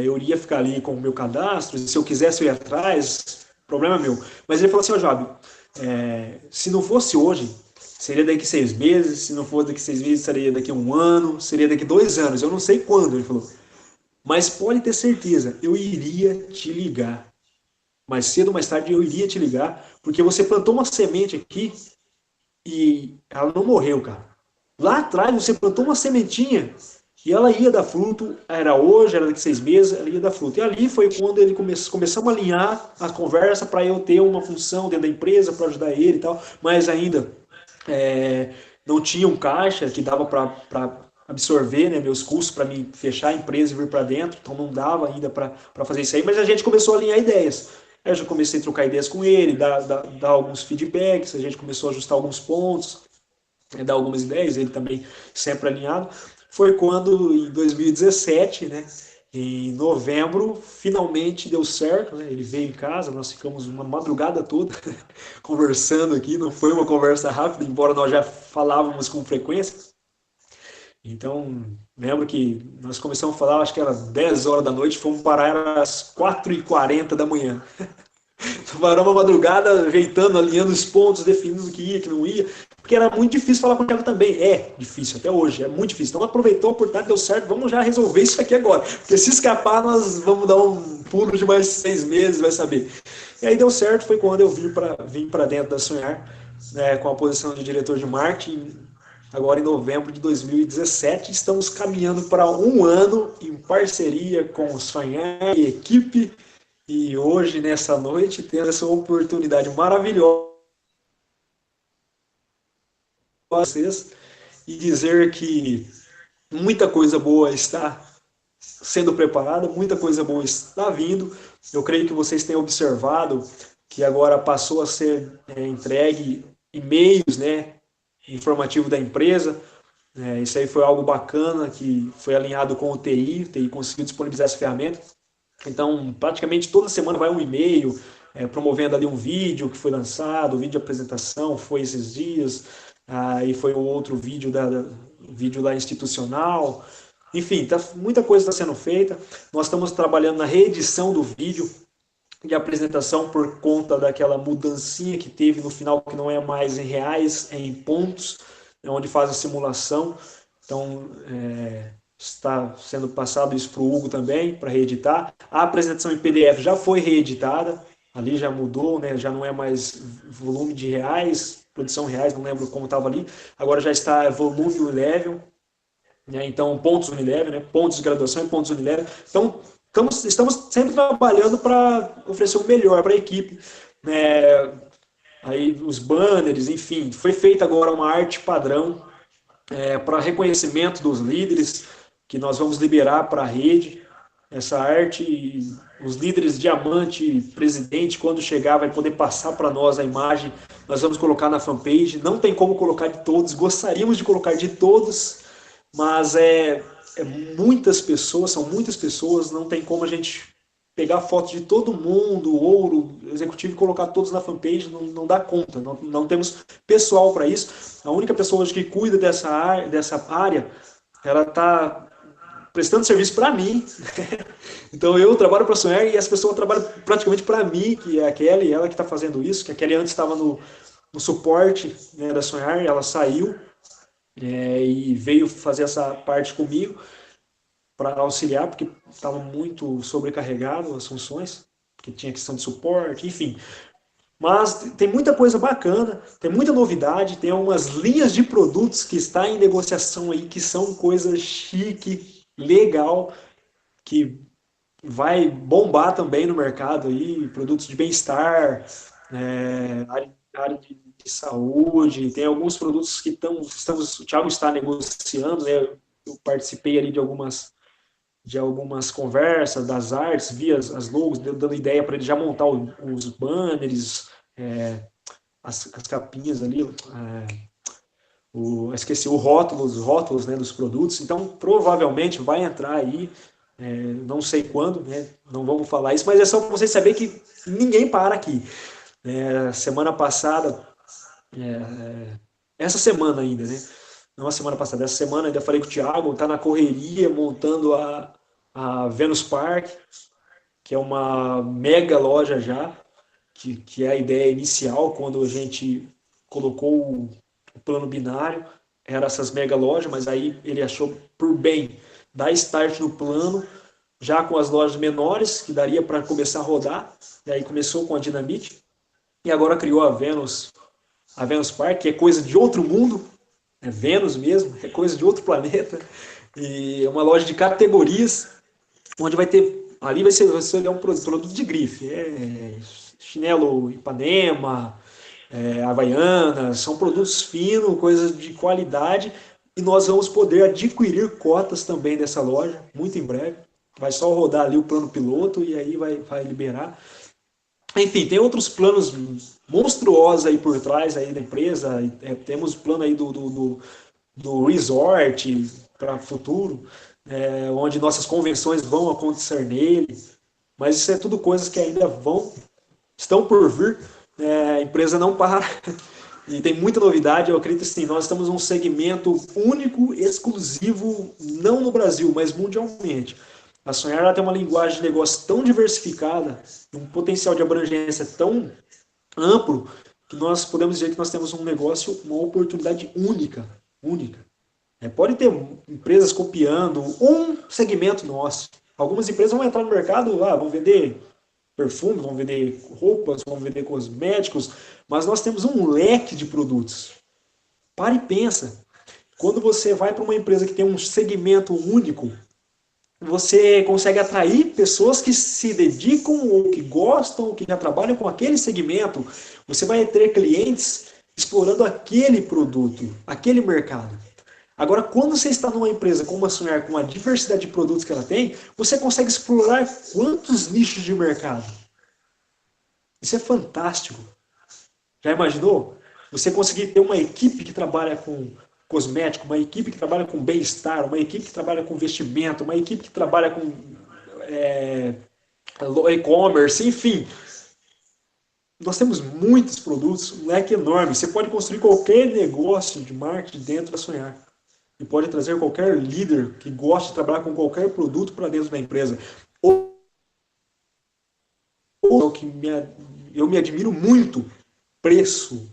Eu iria ficar ali com o meu cadastro. Se eu quisesse eu ir atrás, problema meu. Mas ele falou assim, ó, Job, se não fosse hoje, seria daqui 6 meses, se não for daqui 6 meses, seria daqui 1 ano, seria daqui 2 anos, eu não sei quando, ele falou. Mas pode ter certeza, eu iria te ligar. Mais cedo ou mais tarde eu iria te ligar, porque você plantou uma semente aqui e ela não morreu, cara. Lá atrás você plantou uma sementinha e ela ia dar fruto, era hoje, era daqui a 6 meses, ela ia dar fruto. E ali foi quando ele começamos a alinhar a conversa para eu ter uma função dentro da empresa, para ajudar ele e tal, mas ainda é, não tinha um caixa que dava para absorver, né, meus custos para me fechar a empresa e vir para dentro, então não dava ainda para fazer isso aí, mas a gente começou a alinhar ideias. Aí eu já comecei a trocar ideias com ele, dar alguns feedbacks, a gente começou a ajustar alguns pontos, dar algumas ideias, ele também sempre alinhado. Foi quando, em 2017, né, em novembro, finalmente deu certo, né, ele veio em casa, nós ficamos uma madrugada toda conversando aqui, não foi uma conversa rápida, embora nós já falávamos com frequência. Então, lembro que nós começamos a falar, acho que era 10 horas da noite, fomos parar às 4h40 da manhã. Varamos a madrugada, ajeitando, alinhando os pontos, definindo o que ia, que não ia, porque era muito difícil falar com o Thiago também. É difícil, até hoje, é muito difícil. Então aproveitou a oportunidade, deu certo, vamos já resolver isso aqui agora. Porque se escapar, nós vamos dar um pulo de mais 6 meses, vai saber. E aí deu certo, foi quando eu vim para dentro da Sonhar, né, com a posição de diretor de marketing, agora em novembro de 2017. Estamos caminhando para um ano em parceria com o Sonhar e equipe. E hoje, nessa noite, temos essa oportunidade maravilhosa para vocês e dizer que muita coisa boa está sendo preparada, muita coisa boa está vindo. Eu creio que vocês têm observado que agora passou a ser entregue e-mails, né, informativo da empresa. Isso aí foi algo bacana que foi alinhado com o TI conseguiu disponibilizar essa ferramenta. Então, praticamente toda semana vai um e-mail promovendo ali um vídeo que foi lançado, o vídeo de apresentação foi esses dias, aí foi o outro vídeo vídeo lá institucional. Enfim, muita coisa está sendo feita. Nós estamos trabalhando na reedição do vídeo de apresentação por conta daquela mudancinha que teve no final, que não é mais em reais, é em pontos, onde faz a simulação. Então, está sendo passado isso para o Hugo também, para reeditar. A apresentação em PDF já foi reeditada, ali já mudou, né? Já não é mais volume de reais, produção reais, não lembro como estava ali. Agora já está volume Unilevel, né? Então pontos Unilevel, né? Pontos de graduação e pontos Unilevel. Então estamos sempre trabalhando para oferecer o melhor para a equipe, né? Aí os banners, enfim, foi feita agora uma arte padrão para reconhecimento dos líderes, que nós vamos liberar para a rede. Essa arte, os líderes diamante, presidente, quando chegar, vai poder passar para nós a imagem. Nós vamos colocar na fanpage. Não tem como colocar de todos, gostaríamos de colocar de todos, mas muitas pessoas, são muitas pessoas, não tem como a gente pegar foto de todo mundo, ouro, executivo, e colocar todos na fanpage, não dá conta, não temos pessoal para isso. A única pessoa hoje que cuida dessa área, ela está prestando serviço para mim. Então eu trabalho para a Sonhar e essa pessoa trabalha praticamente para mim, que é a Kelly, ela que está fazendo isso, que a Kelly antes estava no suporte, né, da Sonhar, ela saiu e veio fazer essa parte comigo para auxiliar, porque estava muito sobrecarregado as funções, porque tinha questão de suporte, enfim. Mas tem muita coisa bacana, tem muita novidade, tem algumas linhas de produtos que está em negociação aí, que são coisa chique, legal, que vai bombar também no mercado aí, produtos de bem-estar, área de saúde, tem alguns produtos que o Thiago está negociando, né? Eu participei ali de algumas conversas, das artes, via as logos, dando ideia para ele já montar os banners, as capinhas ali, esqueci os rótulos, né, dos produtos. Então, provavelmente vai entrar aí, não sei quando, né, não vamos falar isso, mas é só para vocês saberem que ninguém para aqui. Semana passada, essa semana ainda, né? Não a semana passada, essa semana ainda falei com o Thiago, tá na correria montando a Venus Park, que é uma mega loja já, que é a ideia inicial quando a gente colocou o plano binário, era essas mega lojas, mas aí ele achou por bem dar start no plano já com as lojas menores, que daria para começar a rodar, e aí começou com a Dinamite, e agora criou a Venus Park, que é coisa de outro mundo, é Vênus mesmo, é coisa de outro planeta, e é uma loja de categorias, onde vai ter, ali vai ser um produto de grife, chinelo Ipanema, Havaianas, são produtos finos, coisas de qualidade, e nós vamos poder adquirir cotas também dessa loja, muito em breve. Vai só rodar ali o plano piloto e aí vai liberar. Enfim, tem outros planos monstruosos aí por trás aí da empresa. Temos o plano aí do resort para futuro, onde nossas convenções vão acontecer nele. Mas isso é tudo coisas que ainda estão por vir. A empresa não para. E tem muita novidade, eu acredito assim, nós estamos num segmento único, exclusivo, não no Brasil, mas mundialmente. A Sonhar ela tem uma linguagem de negócio tão diversificada, um potencial de abrangência tão amplo, que nós podemos dizer que nós temos um negócio, uma oportunidade única, única. Pode ter empresas copiando um segmento nosso. Algumas empresas vão entrar no mercado, vão vender perfume, vão vender roupas, vão vender cosméticos, mas nós temos um leque de produtos. Para e pensa. Quando você vai para uma empresa que tem um segmento único, você consegue atrair pessoas que se dedicam ou que gostam, ou que já trabalham com aquele segmento. Você vai ter clientes explorando aquele produto, aquele mercado. Agora, quando você está numa empresa como a Sonhar, com a diversidade de produtos que ela tem, você consegue explorar quantos nichos de mercado? Isso é fantástico. Já imaginou? Você conseguir ter uma equipe que trabalha com cosmético, uma equipe que trabalha com bem-estar, uma equipe que trabalha com vestimento, uma equipe que trabalha com e-commerce, enfim. Nós temos muitos produtos, um leque enorme. Você pode construir qualquer negócio de marketing dentro da Sonhar. E pode trazer qualquer líder que goste de trabalhar com qualquer produto para dentro da empresa. Ou que eu me admiro muito, preço.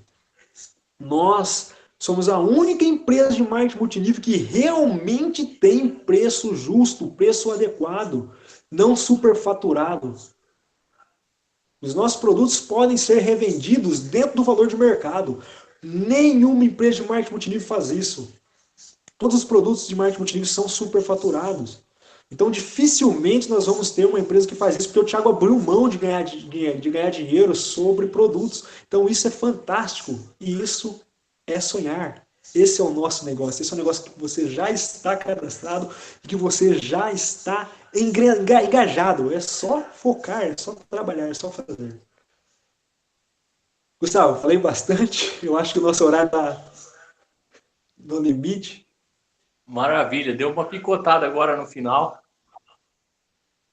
Nós somos a única empresa de marketing multinível que realmente tem preço justo, preço adequado, não superfaturado. Os nossos produtos podem ser revendidos dentro do valor de mercado. Nenhuma empresa de marketing multinível faz isso. Todos os produtos de marketing multinível são superfaturados. Então, dificilmente nós vamos ter uma empresa que faz isso, porque o Thiago abriu mão de ganhar dinheiro sobre produtos. Então, isso é fantástico. E isso é sonhar. Esse é o nosso negócio. Esse é um negócio que você já está cadastrado e que você já está engajado. É só focar, é só trabalhar, é só fazer. Gustavo, falei bastante. Eu acho que o nosso horário está no limite. Maravilha, deu uma picotada agora no final.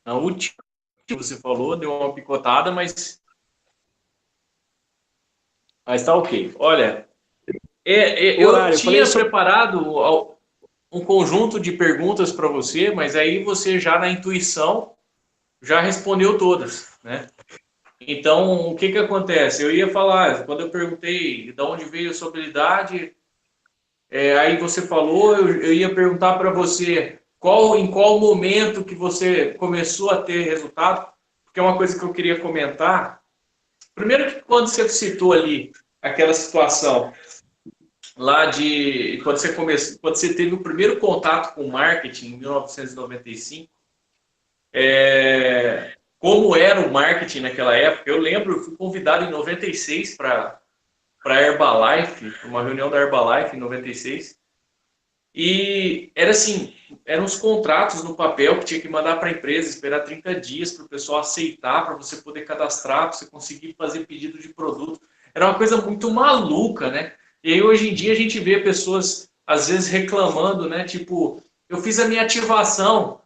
Na última que você falou, deu uma picotada, mas tá ok. Olha, eu tinha preparado um conjunto de perguntas para você, mas aí você já na intuição já respondeu todas, né? Então, o que acontece? Eu ia falar, quando eu perguntei de onde veio a sua habilidade, aí você falou, eu ia perguntar para você em qual momento que você começou a ter resultado, porque é uma coisa que eu queria comentar. Primeiro que quando você citou ali aquela situação lá de quando você teve o primeiro contato com o marketing em 1995, como era o marketing naquela época? Eu lembro, eu fui convidado em 96 para a Herbalife, uma reunião da Herbalife em 96. E era assim, eram os contratos no papel que tinha que mandar para a empresa, esperar 30 dias para o pessoal aceitar, para você poder cadastrar, para você conseguir fazer pedido de produto. Era uma coisa muito maluca, né? E aí hoje em dia a gente vê pessoas às vezes reclamando, né? Tipo, eu fiz a minha ativação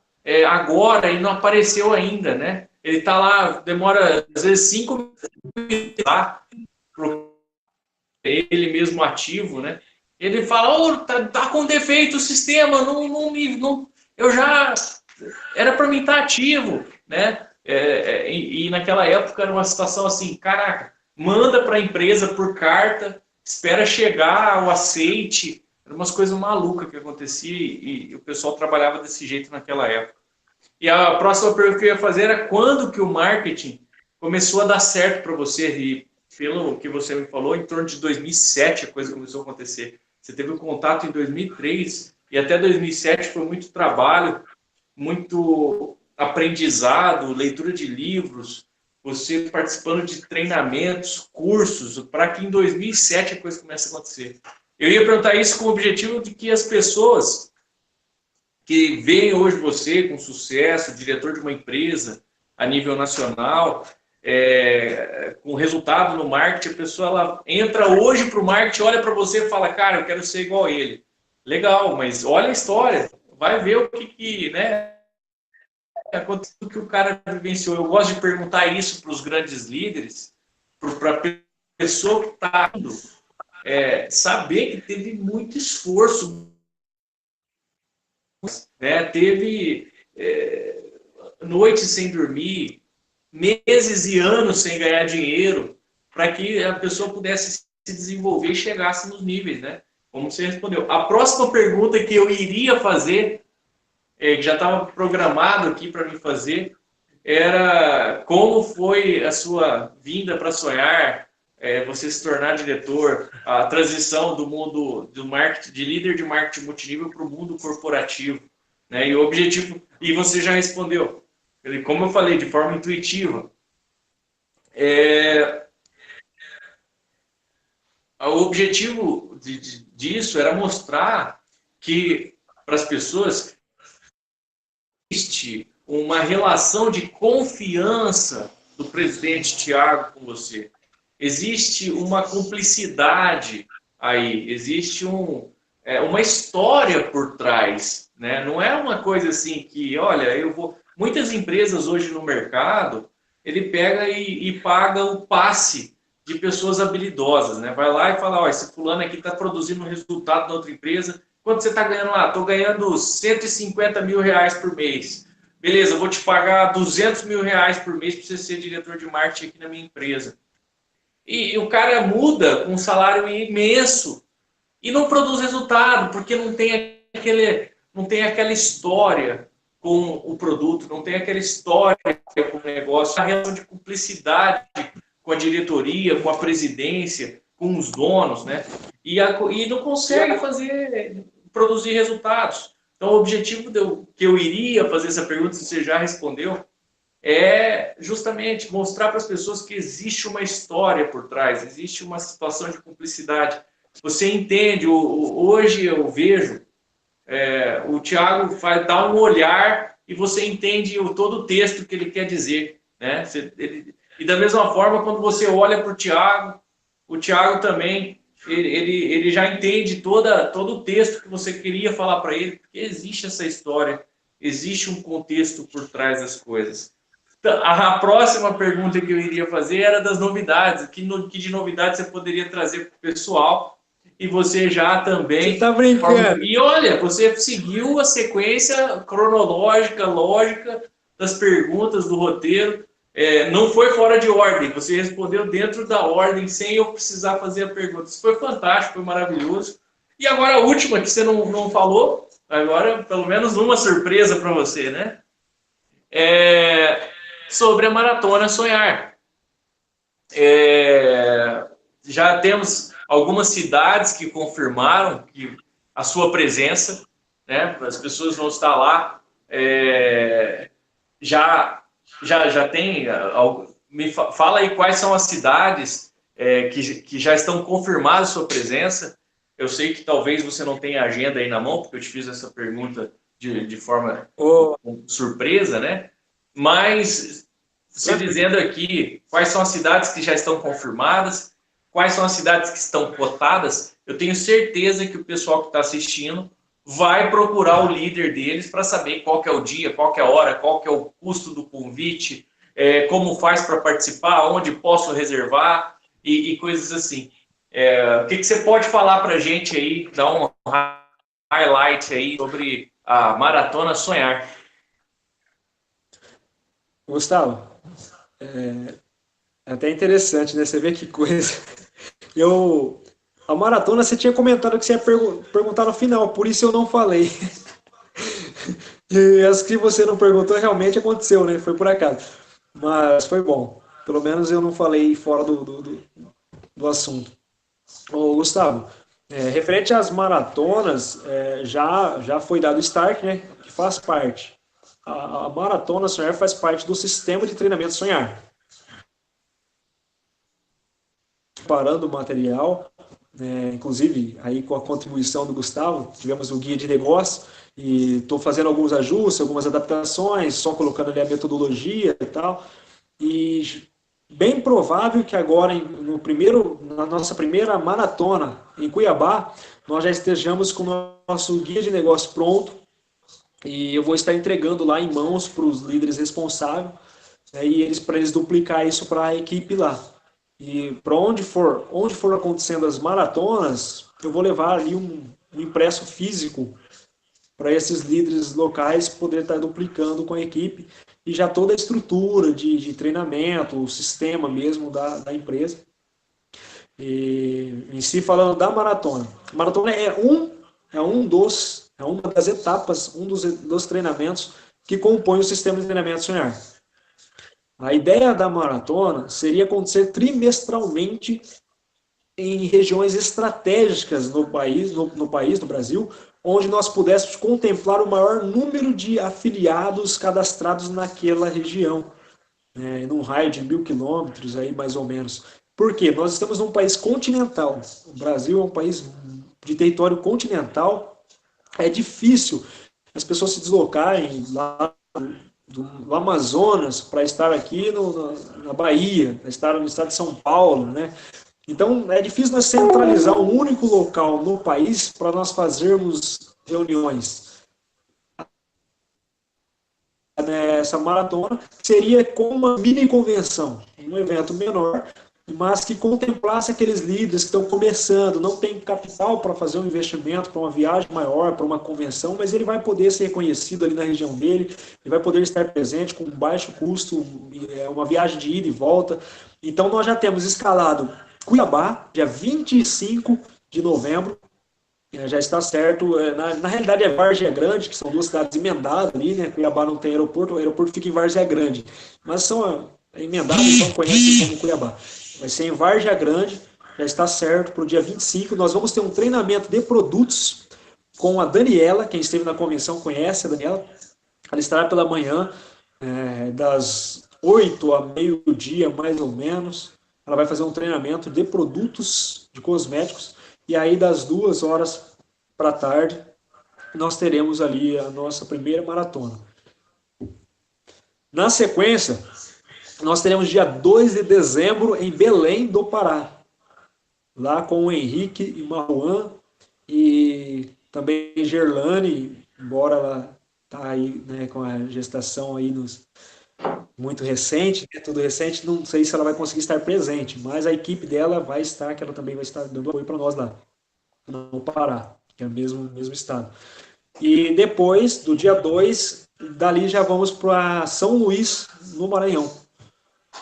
agora e não apareceu ainda, né? Ele tá lá, demora às vezes 5 minutos lá, ele mesmo ativo, né? Ele fala, tá com defeito o sistema, eu já era para mim estar ativo, né? E naquela época era uma situação assim, caraca, manda para a empresa por carta, espera chegar o aceite, eram umas coisas malucas que acontecia e o pessoal trabalhava desse jeito naquela época. E a próxima pergunta que eu ia fazer era quando que o marketing começou a dar certo para você? E pelo que você me falou, em torno de 2007 a coisa começou a acontecer. Você teve o contato em 2003 e até 2007 foi muito trabalho, muito aprendizado, leitura de livros, você participando de treinamentos, cursos, para que em 2007 a coisa comece a acontecer. Eu ia perguntar isso com o objetivo de que as pessoas que veem hoje você com sucesso, diretor de uma empresa a nível nacional, com resultado no marketing, a pessoa ela entra hoje para o marketing, olha para você e fala, cara, eu quero ser igual a ele. Legal, mas olha a história, vai ver o que né, aconteceu, o que o cara vivenciou. Eu gosto de perguntar isso para os grandes líderes, para a pessoa que está indo, saber que teve muito esforço, né? Teve noites sem dormir, meses e anos sem ganhar dinheiro, para que a pessoa pudesse se desenvolver e chegasse nos níveis, né? Como você respondeu. A próxima pergunta que eu iria fazer, que já estava programado aqui para me fazer, era como foi a sua vinda para Sonhar, você se tornar diretor, a transição do mundo do marketing, de líder de marketing multinível para o mundo corporativo, né? E o objetivo, e você já respondeu, como eu falei, de forma intuitiva. O objetivo disso era mostrar que para as pessoas existe uma relação de confiança do presidente Thiago com você. Existe uma cumplicidade aí, existe uma história por trás, né? Não é uma coisa assim que, olha, eu vou... Muitas empresas hoje no mercado, ele pega e paga o passe de pessoas habilidosas, né? Vai lá e fala, ó, esse fulano aqui está produzindo um resultado na outra empresa, quanto você está ganhando lá? Estou ganhando 150 mil reais por mês. Beleza, eu vou te pagar 200 mil reais por mês para você ser diretor de marketing aqui na minha empresa. E o cara muda com um salário imenso e não produz resultado, porque não tem aquela história com o produto, não tem aquela história com o negócio, a relação de cumplicidade com a diretoria, com a presidência, com os donos, né? E não consegue produzir resultados. Então, o objetivo que eu iria fazer essa pergunta, se você já respondeu, é justamente mostrar para as pessoas que existe uma história por trás, existe uma situação de cumplicidade. Você entende, hoje eu vejo, o Thiago dá um olhar e você entende todo o texto que ele quer dizer, né? E da mesma forma, quando você olha para o Thiago também, ele já entende todo o texto que você queria falar para ele, porque existe essa história, existe um contexto por trás das coisas. A próxima pergunta que eu iria fazer era das novidades, que de novidades você poderia trazer para o pessoal, e você já também... Você tá brincando? E olha, você seguiu a sequência cronológica, lógica das perguntas do roteiro, não foi fora de ordem, você respondeu dentro da ordem, sem eu precisar fazer a pergunta. Isso foi fantástico, foi maravilhoso. E agora a última, que você não falou, agora pelo menos uma surpresa para você, né? Sobre a Maratona Sonhar. Já temos algumas cidades que confirmaram a sua presença, né? As pessoas vão estar lá. Já tem... Fala aí quais são as cidades que já estão confirmadas a sua presença. Eu sei que talvez você não tenha agenda aí na mão, porque eu te fiz essa pergunta de forma surpresa, né? Mas você dizendo aqui quais são as cidades que já estão confirmadas, quais são as cidades que estão cotadas, eu tenho certeza que o pessoal que está assistindo vai procurar o líder deles para saber qual que é o dia, qual que é a hora, qual que é o custo do convite, como faz para participar, onde posso reservar e coisas assim. O que você pode falar para a gente aí, dar um highlight aí sobre a Maratona Sonhar? Gustavo, é até interessante, né? Você vê que coisa. A maratona você tinha comentado que você ia perguntar no final, por isso eu não falei. E as que você não perguntou realmente aconteceu, né? Foi por acaso. Mas foi bom. Pelo menos eu não falei fora do assunto. Ô, Gustavo, referente às maratonas, já foi dado start, né? Que faz parte. A maratona Sonhar faz parte do sistema de treinamento Sonhar. Preparando o material, inclusive aí com a contribuição do Gustavo, tivemos o guia de negócio e estou fazendo alguns ajustes, algumas adaptações, só colocando ali a metodologia e tal. E bem provável que agora, na nossa primeira maratona em Cuiabá, nós já estejamos com o nosso guia de negócio pronto e eu vou estar entregando lá em mãos para os líderes responsáveis, e eles para eles duplicar isso para a equipe lá. E para onde for acontecendo as maratonas, eu vou levar ali um impresso físico para esses líderes locais poder estar duplicando com a equipe e já toda a estrutura de treinamento, o sistema mesmo da empresa. E em si, falando da maratona, a maratona é uma das etapas, dos treinamentos que compõe o sistema de treinamento Sonhar. A ideia da maratona seria acontecer trimestralmente em regiões estratégicas no Brasil, onde nós pudéssemos contemplar o maior número de afiliados cadastrados naquela região, num raio de 1.000 quilômetros, aí mais ou menos. Por quê? Nós estamos num país continental. O Brasil é um país de território continental. É difícil as pessoas se deslocarem lá do Amazonas para estar aqui na Bahia, para estar no estado de São Paulo, né? Então, é difícil nós centralizar um único local no país para nós fazermos reuniões. Essa maratona seria como uma mini convenção, um evento menor, mas que contemplasse aqueles líderes que estão começando, não tem capital para fazer um investimento para uma viagem maior, para uma convenção, mas ele vai poder ser reconhecido ali na região dele, ele vai poder estar presente com baixo custo, uma viagem de ida e volta. Então nós já temos escalado Cuiabá, dia 25 de novembro, já está certo. Na realidade é Várzea Grande, que são duas cidades emendadas ali, né? Cuiabá não tem aeroporto, o aeroporto fica em Várzea Grande. Mas são emendados, então conhecem como Cuiabá. Vai ser em Várzea Grande, já está certo para o dia 25. Nós vamos ter um treinamento de produtos com a Daniela, quem esteve na convenção conhece a Daniela. Ela estará pela manhã, das 8 a meio-dia, mais ou menos. Ela vai fazer um treinamento de produtos de cosméticos. E aí, das 2 horas para a tarde, nós teremos ali a nossa primeira maratona. Na sequência, nós teremos dia 2 de dezembro em Belém do Pará, lá com o Henrique e Marwan e também Gerlane, embora ela tá aí, né, com a gestação aí muito recente, né, tudo recente, não sei se ela vai conseguir estar presente, mas a equipe dela vai estar, que ela também vai estar dando apoio para nós lá, no Pará, que é o mesmo estado. E depois, do dia 2, dali já vamos para São Luís, no Maranhão,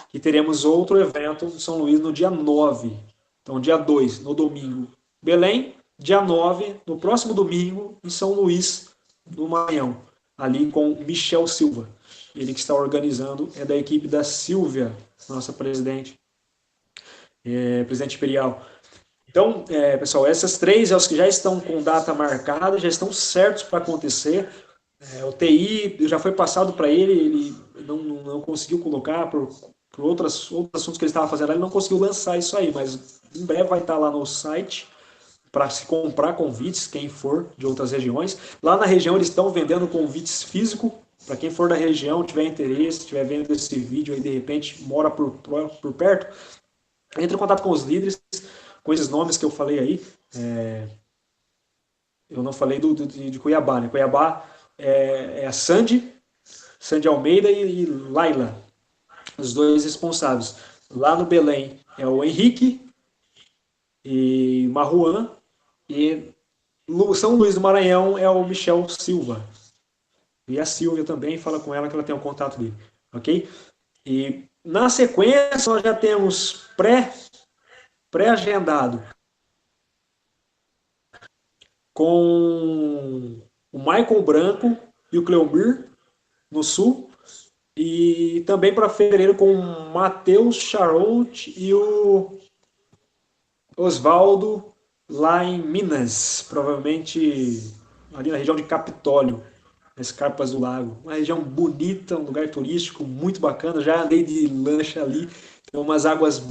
que teremos outro evento em São Luís no dia 9. Então, dia 2, no domingo, Belém, dia 9, no próximo domingo, em São Luís, no Maranhão, ali com Michel Silva. Ele que está organizando é da equipe da Silvia, nossa presidente imperial. Então, pessoal, essas três é os que já estão com data marcada, já estão certos para acontecer. O TI já foi passado para ele não conseguiu colocar por outros assuntos que ele estava fazendo, ele não conseguiu lançar isso aí, mas em breve vai estar lá no site para se comprar convites, quem for de outras regiões. Lá na região eles estão vendendo convites físicos, para quem for da região, tiver interesse, estiver vendo esse vídeo aí, de repente mora por perto, entre em contato com os líderes, com esses nomes que eu falei aí. Eu não falei de Cuiabá, né? Cuiabá é a Sandy Almeida e Laila, os dois responsáveis. Lá no Belém é o Henrique e Marruan, e São Luís do Maranhão é o Michel Silva. E a Silvia também, fala com ela que ela tem o contato dele, ok? E na sequência nós já temos pré-agendado com o Michael Branco, e o Cleomir, no sul. E também para fevereiro com o Matheus Charolt e o Osvaldo lá em Minas, provavelmente ali na região de Capitólio, nas Carpas do Lago. Uma região bonita, um lugar turístico muito bacana. Já andei de lancha ali, tem umas águas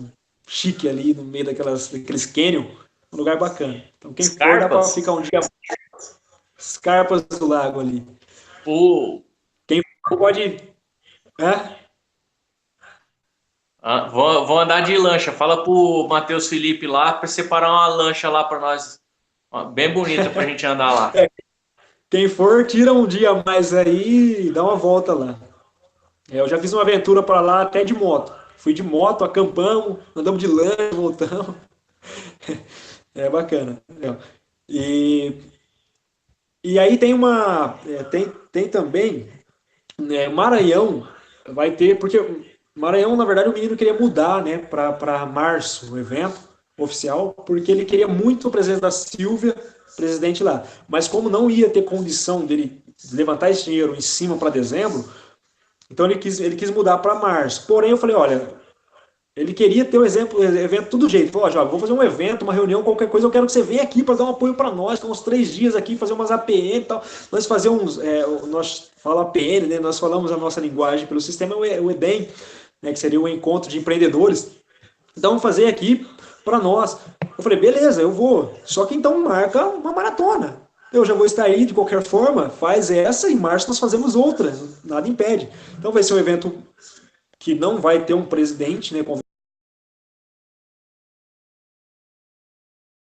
chique ali no meio daqueles canyon, um lugar bacana. Então quem for dá para Scarpas? ficar um dia nas Carpas do Lago ali. O, Quem for pode, né? vão andar de lancha. Fala pro Matheus Felipe lá para separar uma lancha lá para nós, ó, bem bonita para a gente andar lá. Quem for tira um dia a mais aí e dá uma volta lá. Eu já fiz uma aventura para lá até de moto. Fui de moto, acampamos, andamos de lancha, voltamos. É bacana. E, e aí tem tem também, né, Maranhão vai ter, porque Maranhão, na verdade, o menino queria mudar, né, para março, o evento oficial, porque ele queria muito a presença da Silvia, presidente lá. Mas como não ia ter condição dele levantar esse dinheiro em cima para dezembro, então ele quis mudar para março. Porém, eu falei, olha, ele queria ter o evento tudo jeito. Falou, ó, vou fazer um evento, uma reunião, qualquer coisa, eu quero que você venha aqui para dar um apoio para nós, ficar uns 3 dias aqui, fazer umas APN e tal. Nós fazer uns, nós fala APN, né? Nós falamos a nossa linguagem pelo sistema, o EBEM, né? Que seria o encontro de empreendedores. Então, vamos fazer aqui para nós. Eu falei, beleza, eu vou. Só que então marca uma maratona. Eu já vou estar aí de qualquer forma, faz essa, em março nós fazemos outra, nada impede. Então vai ser um evento que não vai ter um presidente, né,